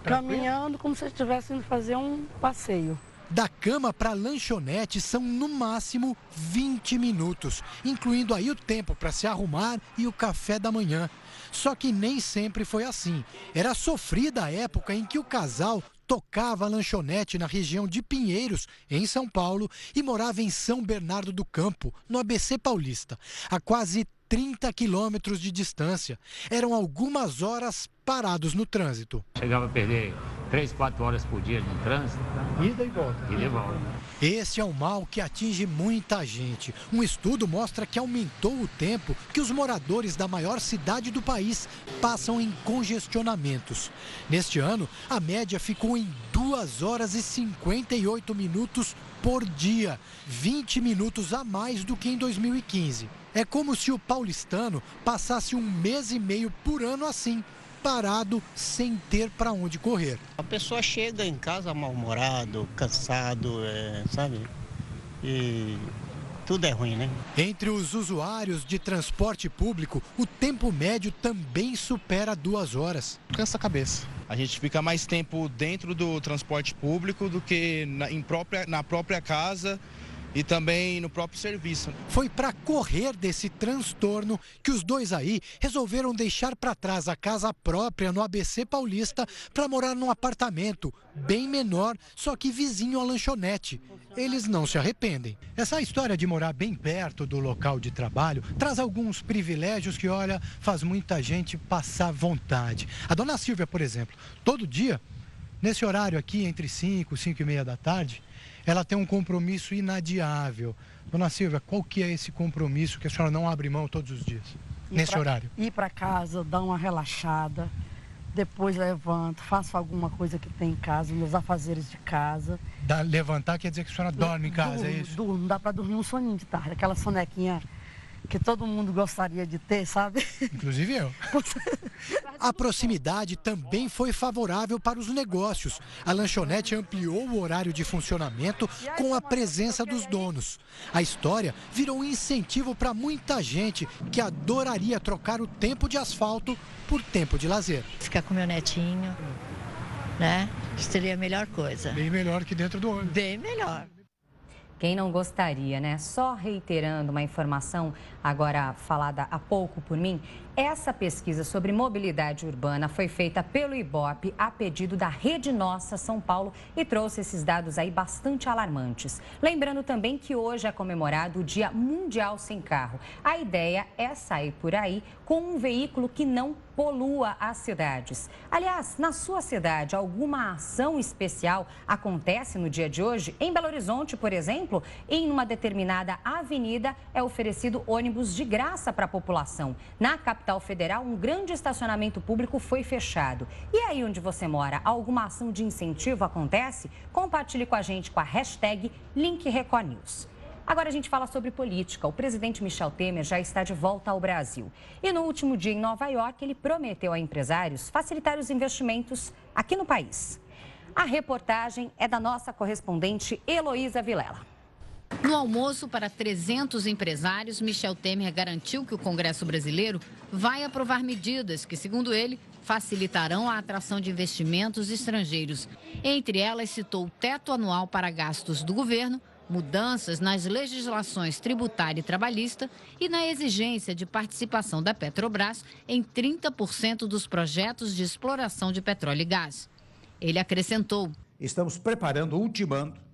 caminhando como se estivesse indo fazer um passeio. Da cama para a lanchonete são no máximo 20 minutos, incluindo aí o tempo para se arrumar e o café da manhã. Só que nem sempre foi assim. Era sofrida a época em que o casal tocava a lanchonete na região de Pinheiros, em São Paulo, e morava em São Bernardo do Campo, no ABC Paulista, a quase 30 quilômetros de distância. Eram algumas horas parados no trânsito. Chegava a perder 3, 4 horas por dia no trânsito. Ida e volta. Ida e volta. Esse é um mal que atinge muita gente. Um estudo mostra que aumentou o tempo que os moradores da maior cidade do país passam em congestionamentos. Neste ano, a média ficou em 2 horas e 58 minutos por dia, 20 minutos a mais do que em 2015. É como se o paulistano passasse 1 mês e meio por ano assim, parado, sem ter para onde correr. A pessoa chega em casa mal-humorado, cansado, sabe? E tudo é ruim, né? Entre os usuários de transporte público, o tempo médio também supera 2 horas. Cansa a cabeça. A gente fica mais tempo dentro do transporte público do que na própria casa e também no próprio serviço. Foi para correr desse transtorno que os dois aí resolveram deixar para trás a casa própria no ABC Paulista para morar num apartamento bem menor, só que vizinho à lanchonete. Eles não se arrependem. Essa história de morar bem perto do local de trabalho traz alguns privilégios que, olha, faz muita gente passar vontade. A dona Silvia, por exemplo, todo dia, nesse horário aqui, entre 5 e 5 e meia da tarde, ela tem um compromisso inadiável. Dona Silvia, qual que é esse compromisso que a senhora não abre mão todos os dias, nesse horário? Ir para casa, dar uma relaxada, depois levanto, faço alguma coisa que tem em casa, meus afazeres de casa. Levantar quer dizer que a senhora dorme em casa, é isso? Durmo, dá para dormir um soninho de tarde, aquela sonequinha que todo mundo gostaria de ter, sabe? Inclusive eu. A proximidade também foi favorável para os negócios. A lanchonete ampliou o horário de funcionamento com a presença dos donos. A história virou um incentivo para muita gente que adoraria trocar o tempo de asfalto por tempo de lazer. Ficar com meu netinho, né? Seria a melhor coisa. Bem melhor que dentro do ônibus. Bem melhor. Quem não gostaria, né? Só reiterando uma informação agora falada há pouco por mim, essa pesquisa sobre mobilidade urbana foi feita pelo Ibope a pedido da Rede Nossa São Paulo e trouxe esses dados aí bastante alarmantes. Lembrando também que hoje é comemorado o Dia Mundial Sem Carro. A ideia é sair por aí com um veículo que não polua as cidades. Aliás, na sua cidade, alguma ação especial acontece no dia de hoje? Em Belo Horizonte, por exemplo, em uma determinada avenida é oferecido ônibus de graça para a população. Na capital federal, um grande estacionamento público foi fechado. E aí onde você mora, alguma ação de incentivo acontece? Compartilhe com a gente com a hashtag LinkRecordNews. Agora a gente fala sobre política. O presidente Michel Temer já está de volta ao Brasil. E no último dia em Nova York, ele prometeu a empresários facilitar os investimentos aqui no país. A reportagem é da nossa correspondente Heloísa Vilela. No almoço para 300 empresários, Michel Temer garantiu que o Congresso brasileiro vai aprovar medidas que, segundo ele, facilitarão a atração de investimentos estrangeiros. Entre elas, citou o teto anual para gastos do governo, mudanças nas legislações tributária e trabalhista e na exigência de participação da Petrobras em 30% dos projetos de exploração de petróleo e gás. Ele acrescentou: estamos preparando, ultimando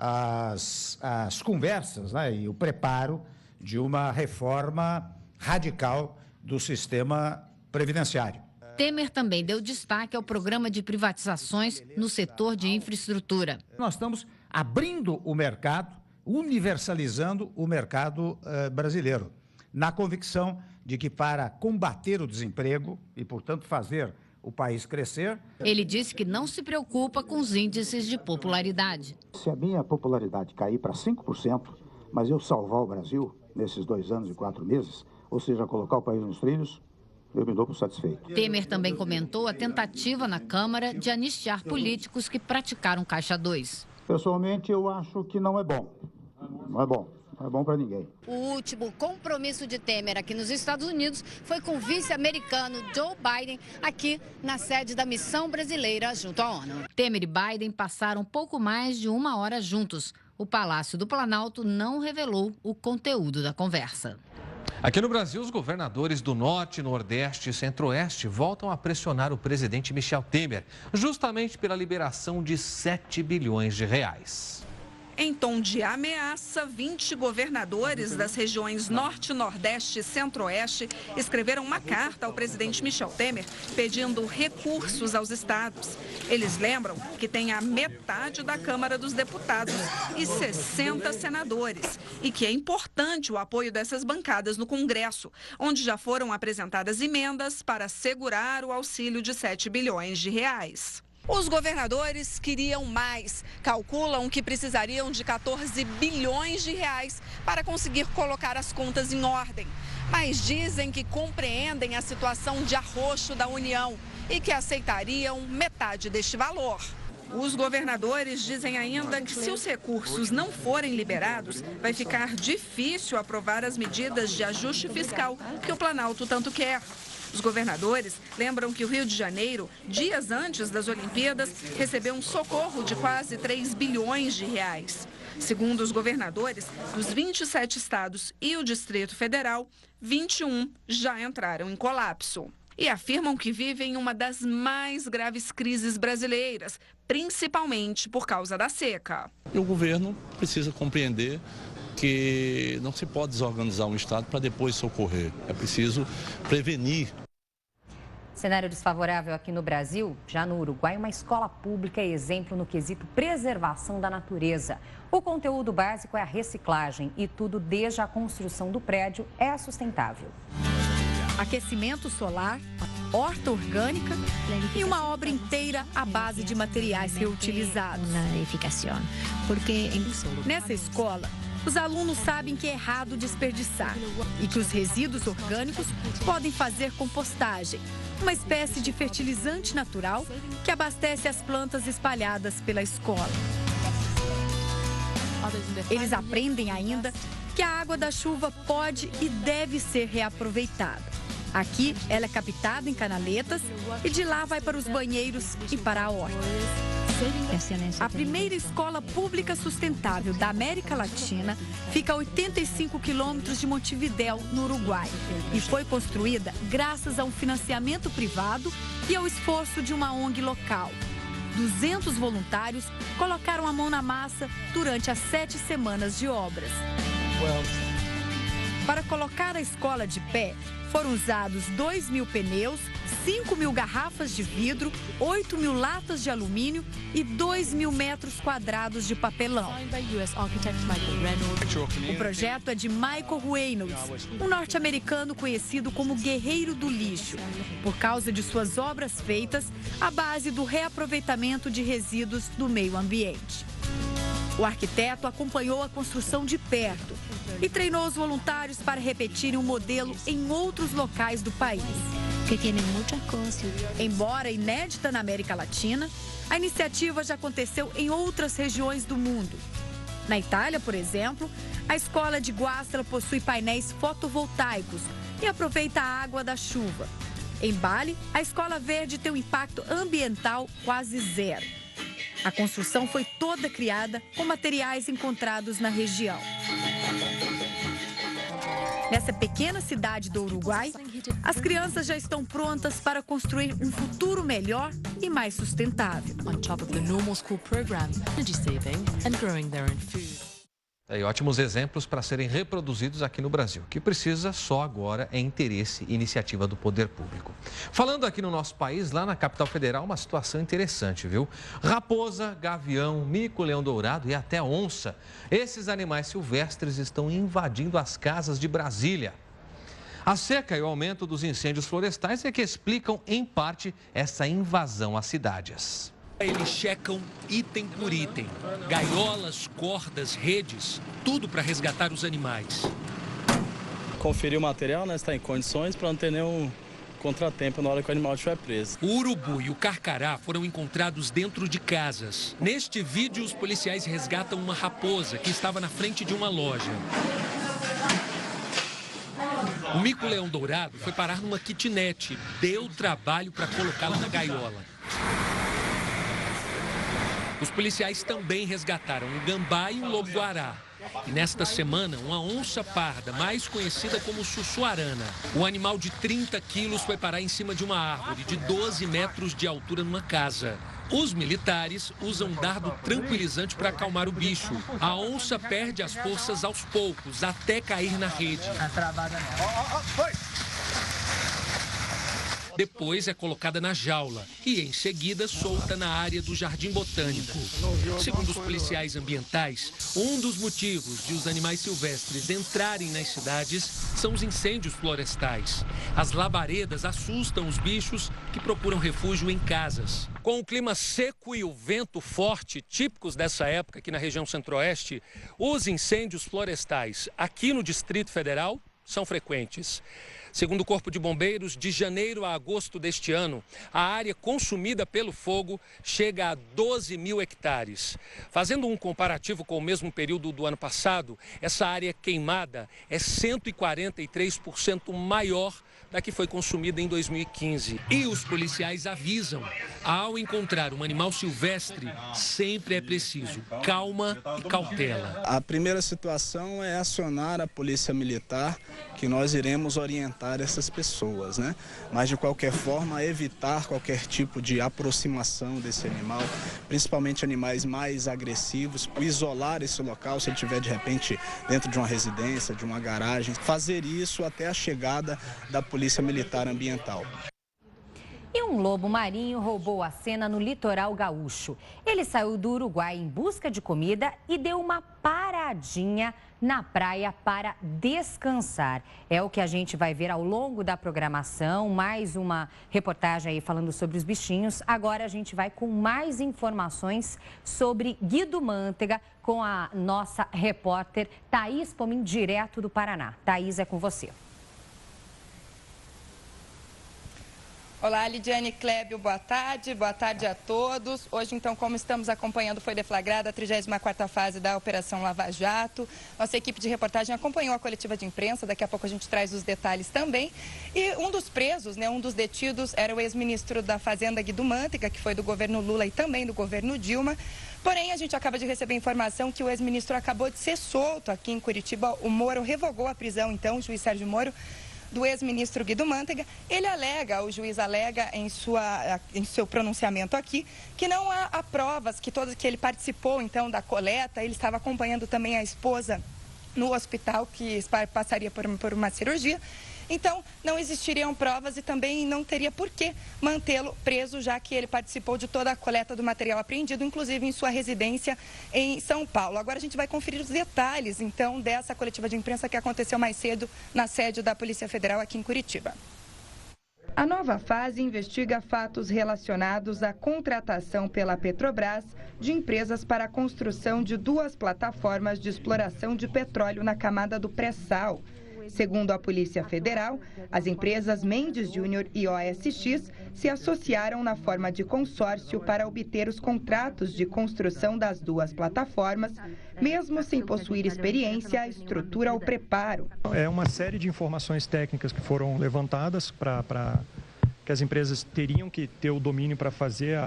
as conversas, né, e o preparo de uma reforma radical do sistema previdenciário. Temer também deu destaque ao programa de privatizações no setor de infraestrutura. Nós estamos abrindo o mercado, universalizando o mercado brasileiro, na convicção de que para combater o desemprego e, portanto, fazer o país crescer... Ele disse que não se preocupa com os índices de popularidade. Se a minha popularidade cair para 5%, mas eu salvar o Brasil nesses 2 anos e 4 meses, ou seja, colocar o país nos trilhos, eu me dou por satisfeito. Temer também comentou a tentativa na Câmara de anistiar políticos que praticaram Caixa 2. Pessoalmente, eu acho que não é bom. Não é bom. Não é bom para ninguém. O último compromisso de Temer aqui nos Estados Unidos foi com o vice-americano Joe Biden, aqui na sede da missão brasileira junto à ONU. Temer e Biden passaram pouco mais de 1 hora juntos. O Palácio do Planalto não revelou o conteúdo da conversa. Aqui no Brasil, os governadores do Norte, Nordeste e Centro-Oeste voltam a pressionar o presidente Michel Temer, justamente pela liberação de 7 bilhões de reais. Em tom de ameaça, 20 governadores das regiões Norte, Nordeste e Centro-Oeste escreveram uma carta ao presidente Michel Temer pedindo recursos aos estados. Eles lembram que tem a metade da Câmara dos Deputados e 60 senadores e que é importante o apoio dessas bancadas no Congresso, onde já foram apresentadas emendas para assegurar o auxílio de 7 bilhões de reais. Os governadores queriam mais. Calculam que precisariam de 14 bilhões de reais para conseguir colocar as contas em ordem. Mas dizem que compreendem a situação de arroxo da União e que aceitariam metade deste valor. Os governadores dizem ainda que se os recursos não forem liberados, vai ficar difícil aprovar as medidas de ajuste fiscal que o Planalto tanto quer. Os governadores lembram que o Rio de Janeiro, dias antes das Olimpíadas, recebeu um socorro de quase 3 bilhões de reais. Segundo os governadores, dos 27 estados e o Distrito Federal, 21 já entraram em colapso. E afirmam que vivem uma das mais graves crises brasileiras, principalmente por causa da seca. E o governo precisa compreender que não se pode desorganizar um estado para depois socorrer. É preciso prevenir. Cenário desfavorável aqui no Brasil. Já no Uruguai, uma escola pública é exemplo no quesito preservação da natureza. O conteúdo básico é a reciclagem e tudo desde a construção do prédio é sustentável. Aquecimento solar, horta orgânica e uma obra inteira à base de materiais reutilizados. Nessa escola, os alunos sabem que é errado desperdiçar e que os resíduos orgânicos podem fazer compostagem, uma espécie de fertilizante natural que abastece as plantas espalhadas pela escola. Eles aprendem ainda que a água da chuva pode e deve ser reaproveitada. Aqui, ela é captada em canaletas e de lá vai para os banheiros e para a horta. A primeira escola pública sustentável da América Latina fica a 85 quilômetros de Montevidéu, no Uruguai, e foi construída graças a um financiamento privado e ao esforço de uma ONG local. 200 voluntários colocaram a mão na massa durante as 7 semanas de obras. Para colocar a escola de pé, foram usados 2.000 pneus, 5.000 garrafas de vidro, 8.000 latas de alumínio e 2.000 metros quadrados de papelão. O projeto é de Michael Reynolds, um norte-americano conhecido como Guerreiro do Lixo, por causa de suas obras feitas à base do reaproveitamento de resíduos do meio ambiente. O arquiteto acompanhou a construção de perto e treinou os voluntários para repetirem o modelo em outros locais do país. Embora inédita na América Latina, a iniciativa já aconteceu em outras regiões do mundo. Na Itália, por exemplo, a escola de Guastra possui painéis fotovoltaicos e aproveita a água da chuva. Em Bali, a escola verde tem um impacto ambiental quase zero. A construção foi toda criada com materiais encontrados na região. Nessa pequena cidade do Uruguai, as crianças já estão prontas para construir um futuro melhor e mais sustentável. E ótimos exemplos para serem reproduzidos aqui no Brasil. O que precisa só agora é interesse e iniciativa do poder público. Falando aqui no nosso país, lá na capital federal, uma situação interessante, viu? Raposa, gavião, mico, leão dourado e até onça. Esses animais silvestres estão invadindo as casas de Brasília. A seca e o aumento dos incêndios florestais é que explicam, em parte, essa invasão às cidades. Eles checam item por item, gaiolas, cordas, redes, tudo para resgatar os animais. Conferir o material, né, se está em condições para não ter nenhum contratempo na hora que o animal estiver preso. O urubu e o carcará foram encontrados dentro de casas. Neste vídeo, os policiais resgatam uma raposa que estava na frente de uma loja. O mico-leão dourado foi parar numa kitnet. Deu trabalho para colocá-lo na gaiola. Os policiais também resgataram um gambá e um lobo-guará. E nesta semana, uma onça parda, mais conhecida como sussuarana. O animal de 30 quilos foi parar em cima de uma árvore de 12 metros de altura numa casa. Os militares usam dardo tranquilizante para acalmar o bicho. A onça perde as forças aos poucos, até cair na rede. Depois é colocada na jaula e, em seguida, solta na área do Jardim Botânico. Segundo os policiais ambientais, um dos motivos de os animais silvestres entrarem nas cidades são os incêndios florestais. As labaredas assustam os bichos que procuram refúgio em casas. Com o clima seco e o vento forte, típicos dessa época aqui na região centro-oeste, os incêndios florestais aqui no Distrito Federal são frequentes. Segundo o Corpo de Bombeiros, de janeiro a agosto deste ano, a área consumida pelo fogo chega a 12 mil hectares. Fazendo um comparativo com o mesmo período do ano passado, essa área queimada é 143% maior da que foi consumida em 2015. E os policiais avisam, ao encontrar um animal silvestre, sempre é preciso calma e cautela. A primeira situação é acionar a polícia militar, que nós iremos orientar essas pessoas, né? Mas de qualquer forma, evitar qualquer tipo de aproximação desse animal, principalmente animais mais agressivos, isolar esse local, se ele estiver de repente dentro de uma residência, de uma garagem, fazer isso até a chegada da Polícia Militar Ambiental. E um lobo marinho roubou a cena no litoral gaúcho. Ele saiu do Uruguai em busca de comida e deu uma paradinha na praia para descansar. É o que a gente vai ver ao longo da programação. Mais uma reportagem aí falando sobre os bichinhos. Agora a gente vai com mais informações sobre Guido Mantega com a nossa repórter Thaís Pomin, direto do Paraná. Thaís, é com você. Olá, Lidiane, Clébio, boa tarde a todos. Hoje, então, como estamos acompanhando, foi deflagrada a 34ª fase da Operação Lava Jato. Nossa equipe de reportagem acompanhou a coletiva de imprensa, daqui a pouco a gente traz os detalhes também. E um dos presos, um dos detidos, era o ex-ministro da Fazenda, Guido Mantega, que foi do governo Lula e também do governo Dilma. Porém, a gente acaba de receber informação que o ex-ministro acabou de ser solto aqui em Curitiba. O Moro revogou a prisão, então, o juiz Sérgio Moro, do ex-ministro Guido Mantega. O juiz alega em seu pronunciamento aqui que não há provas que ele participou então da coleta. Ele estava acompanhando também a esposa no hospital que passaria por uma cirurgia. Então, não existiriam provas e também não teria por que mantê-lo preso, já que ele participou de toda a coleta do material apreendido, inclusive em sua residência em São Paulo. Agora a gente vai conferir os detalhes, então, dessa coletiva de imprensa que aconteceu mais cedo na sede da Polícia Federal aqui em Curitiba. A nova fase investiga fatos relacionados à contratação pela Petrobras de empresas para a construção de 2 plataformas de exploração de petróleo na camada do pré-sal. Segundo a Polícia Federal, as empresas Mendes Júnior e OSX se associaram na forma de consórcio para obter os contratos de construção das 2 plataformas, mesmo sem possuir experiência, estrutura ou preparo. É uma série de informações técnicas que foram levantadas para que as empresas teriam que ter o domínio para fazer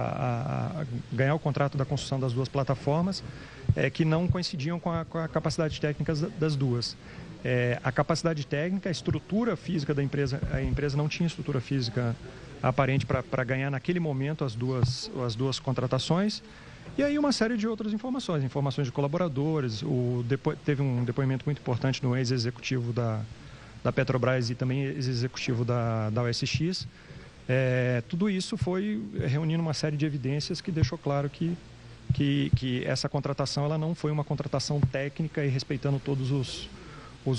ganhar o contrato da construção das 2 plataformas, que não coincidiam com a capacidade técnica das 2. A capacidade técnica, a estrutura física da empresa, a empresa não tinha estrutura física aparente para ganhar naquele momento as duas contratações. E aí uma série de outras informações de colaboradores, teve um depoimento muito importante do ex-executivo da Petrobras e também ex-executivo da OSX. Tudo isso foi reunindo uma série de evidências que deixou claro que essa contratação ela não foi uma contratação técnica e respeitando todos os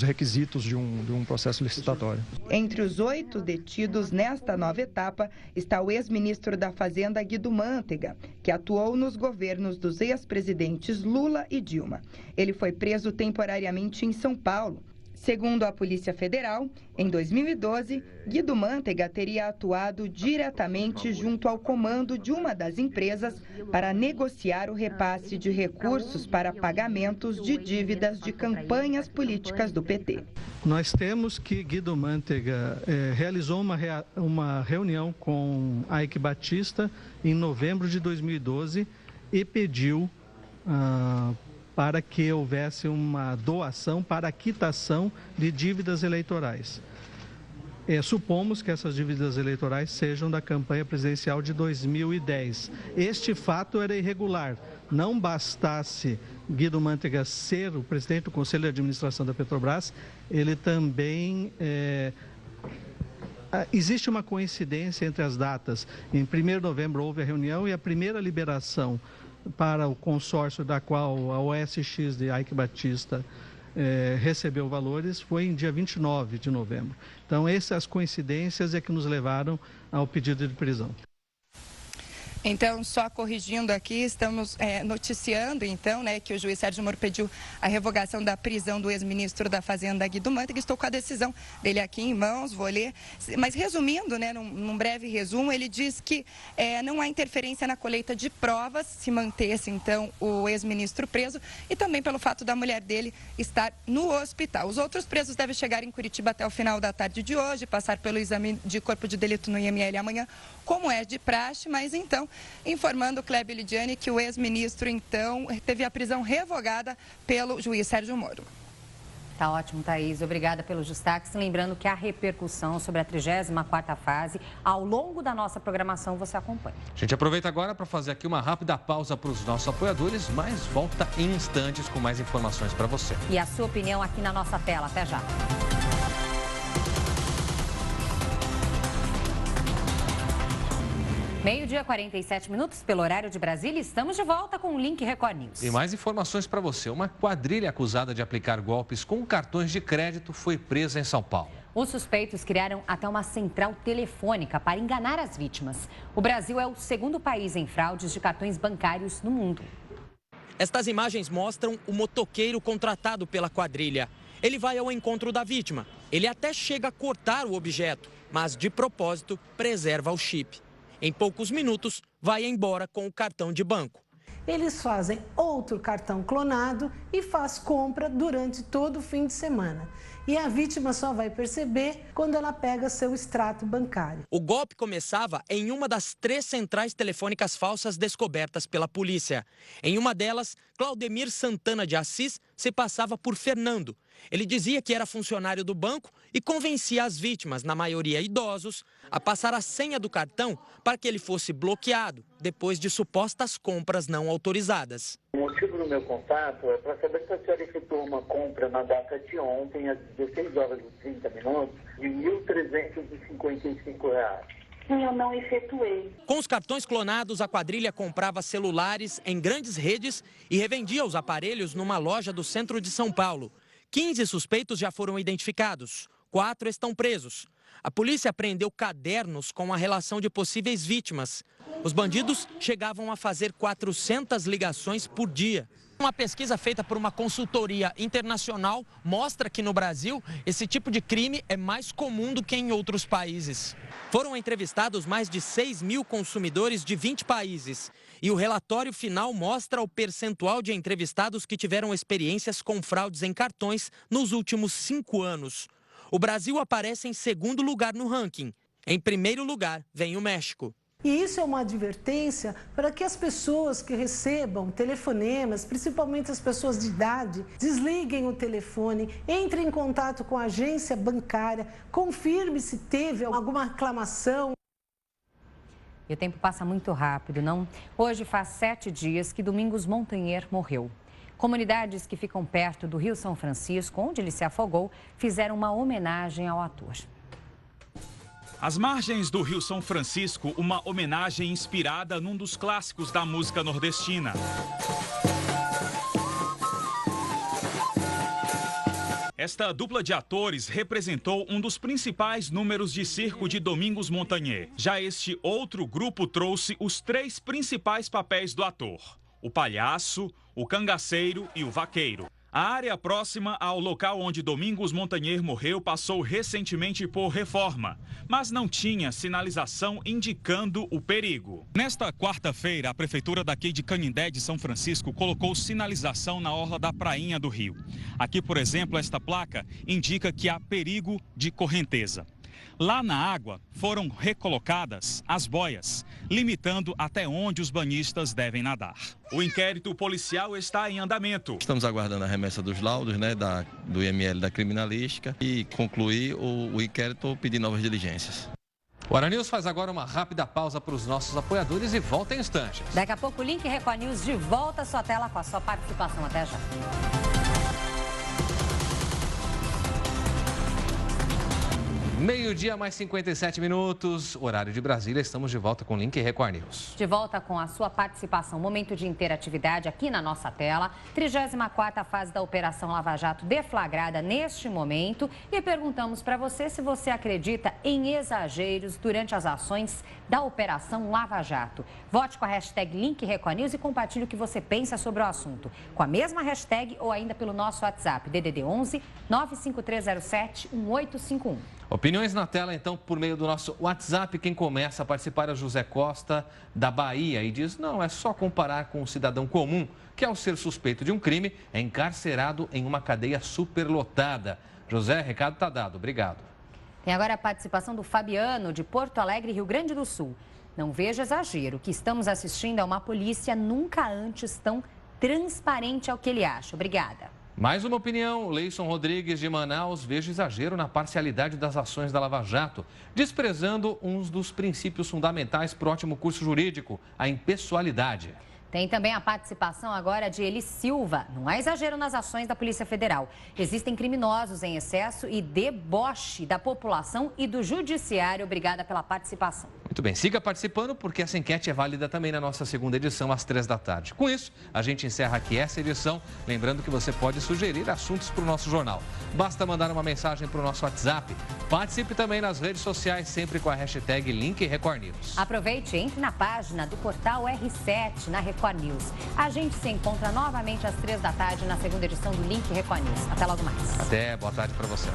requisitos de um processo licitatório. Entre os 8 detidos nesta nova etapa está o ex-ministro da Fazenda, Guido Mantega, que atuou nos governos dos ex-presidentes Lula e Dilma. Ele foi preso temporariamente em São Paulo. Segundo a Polícia Federal, em 2012, Guido Mantega teria atuado diretamente junto ao comando de uma das empresas para negociar o repasse de recursos para pagamentos de dívidas de campanhas políticas do PT. Nós temos que Guido Mantega realizou uma reunião com Eike Batista em novembro de 2012 e pediu para que houvesse uma doação para a quitação de dívidas eleitorais. Supomos que essas dívidas eleitorais sejam da campanha presidencial de 2010. Este fato era irregular. Não bastasse Guido Mantega ser o presidente do Conselho de Administração da Petrobras, ele também... Existe uma coincidência entre as datas. Em 1º de novembro houve a reunião e a primeira liberação para o consórcio da qual a OSX de Eike Batista recebeu valores foi em dia 29 de novembro. Então, essas coincidências é que nos levaram ao pedido de prisão. Então, só corrigindo aqui, estamos noticiando, então, que o juiz Sérgio Moro pediu a revogação da prisão do ex-ministro da Fazenda, Guido Mantega. Estou com a decisão dele aqui em mãos, vou ler. Mas, resumindo, num breve resumo, ele diz que não há interferência na colheita de provas, se mantesse, então, o ex-ministro preso, e também pelo fato da mulher dele estar no hospital. Os outros presos devem chegar em Curitiba até o final da tarde de hoje, passar pelo exame de corpo de delito no IML amanhã, como é de praxe, mas, então, informando o Clébio e Lidiane que o ex-ministro, então, teve a prisão revogada pelo juiz Sérgio Moro. Tá ótimo, Thaís. Obrigada pelos destaques. Lembrando que a repercussão sobre a 34ª fase, ao longo da nossa programação, você acompanha. A gente aproveita agora para fazer aqui uma rápida pausa para os nossos apoiadores, mas volta em instantes com mais informações para você. E a sua opinião aqui na nossa tela. Até já. Meio-dia, 47 minutos, pelo horário de Brasília. Estamos de volta com o Link Record News. E mais informações para você. Uma quadrilha acusada de aplicar golpes com cartões de crédito foi presa em São Paulo. Os suspeitos criaram até uma central telefônica para enganar as vítimas. O Brasil é o segundo país em fraudes de cartões bancários no mundo. Estas imagens mostram o motoqueiro contratado pela quadrilha. Ele vai ao encontro da vítima. Ele até chega a cortar o objeto, mas de propósito preserva o chip. Em poucos minutos, vai embora com o cartão de banco. Eles fazem outro cartão clonado e faz compra durante todo o fim de semana. E a vítima só vai perceber quando ela pega seu extrato bancário. O golpe começava em uma das 3 centrais telefônicas falsas descobertas pela polícia. Em uma delas, Claudemir Santana de Assis se passava por Fernando. Ele dizia que era funcionário do banco e convencia as vítimas, na maioria idosos, a passar a senha do cartão para que ele fosse bloqueado depois de supostas compras não autorizadas. O motivo do meu contato é para saber se a senhora efetuou uma compra na data de ontem, às 16 horas e 30 minutos, de R$ 1.355. Sim, eu não efetuei. Com os cartões clonados, a quadrilha comprava celulares em grandes redes e revendia os aparelhos numa loja do centro de São Paulo. 15 suspeitos já foram identificados, 4 estão presos. A polícia apreendeu cadernos com a relação de possíveis vítimas. Os bandidos chegavam a fazer 400 ligações por dia. Uma pesquisa feita por uma consultoria internacional mostra que no Brasil esse tipo de crime é mais comum do que em outros países. Foram entrevistados mais de 6 mil consumidores de 20 países. E o relatório final mostra o percentual de entrevistados que tiveram experiências com fraudes em cartões nos últimos 5 anos. O Brasil aparece em segundo lugar no ranking. Em primeiro lugar vem o México. E isso é uma advertência para que as pessoas que recebam telefonemas, principalmente as pessoas de idade, desliguem o telefone, entrem em contato com a agência bancária, confirme se teve alguma reclamação. E o tempo passa muito rápido, não? Hoje faz 7 dias que Domingos Montanher morreu. Comunidades que ficam perto do Rio São Francisco, onde ele se afogou, fizeram uma homenagem ao ator. Às margens do Rio São Francisco, uma homenagem inspirada num dos clássicos da música nordestina. Esta dupla de atores representou um dos principais números de circo de Domingos Montanher. Já este outro grupo trouxe os 3 principais papéis do ator: o palhaço, o cangaceiro e o vaqueiro. A área próxima ao local onde Domingos Montanher morreu passou recentemente por reforma, mas não tinha sinalização indicando o perigo. Nesta quarta-feira, a prefeitura daqui de Canindé de São Francisco colocou sinalização na orla da prainha do rio. Aqui, por exemplo, esta placa indica que há perigo de correnteza. Lá na água foram recolocadas as boias, limitando até onde os banhistas devem nadar. O inquérito policial está em andamento. Estamos aguardando a remessa dos laudos, do IML da criminalística e concluir o inquérito ou pedir novas diligências. O Ara News faz agora uma rápida pausa para os nossos apoiadores e volta em instantes. Daqui a pouco o Link Record News de volta à sua tela com a sua participação. Até já. Meio-dia mais 57 minutos, horário de Brasília, estamos de volta com o Link Record News. De volta com a sua participação, momento de interatividade aqui na nossa tela, 34ª fase da Operação Lava Jato deflagrada neste momento e perguntamos para você se você acredita em exageros durante as ações da Operação Lava Jato. Vote com a hashtag Link Record News e compartilhe o que você pensa sobre o assunto, com a mesma hashtag ou ainda pelo nosso WhatsApp, DDD 11 95307 1851. Opiniões na tela, então, por meio do nosso WhatsApp. Quem começa a participar é o José Costa, da Bahia, e diz: não, é só comparar com um cidadão comum que, ao ser suspeito de um crime, é encarcerado em uma cadeia superlotada. José, recado está dado. Obrigado. Tem agora a participação do Fabiano, de Porto Alegre, Rio Grande do Sul. Não vejo exagero. O que estamos assistindo é uma polícia nunca antes tão transparente ao que ele acha. Obrigada. Mais uma opinião, Leison Rodrigues de Manaus: vejo exagero na parcialidade das ações da Lava Jato, desprezando um dos princípios fundamentais para o ótimo curso jurídico, a impessoalidade. Tem também a participação agora de Eli Silva. Não há exagero nas ações da Polícia Federal. Existem criminosos em excesso e deboche da população e do judiciário. Obrigada pela participação. Muito bem, siga participando porque essa enquete é válida também na nossa segunda edição, às 3 da tarde. Com isso, a gente encerra aqui essa edição. Lembrando que você pode sugerir assuntos para o nosso jornal. Basta mandar uma mensagem para o nosso WhatsApp. Participe também nas redes sociais, sempre com a hashtag Link Record News. Aproveite e entre na página do portal R7, na Record News. A gente se encontra novamente às 3 da tarde na segunda edição do Link Record News. Até logo mais. Até, boa tarde para você.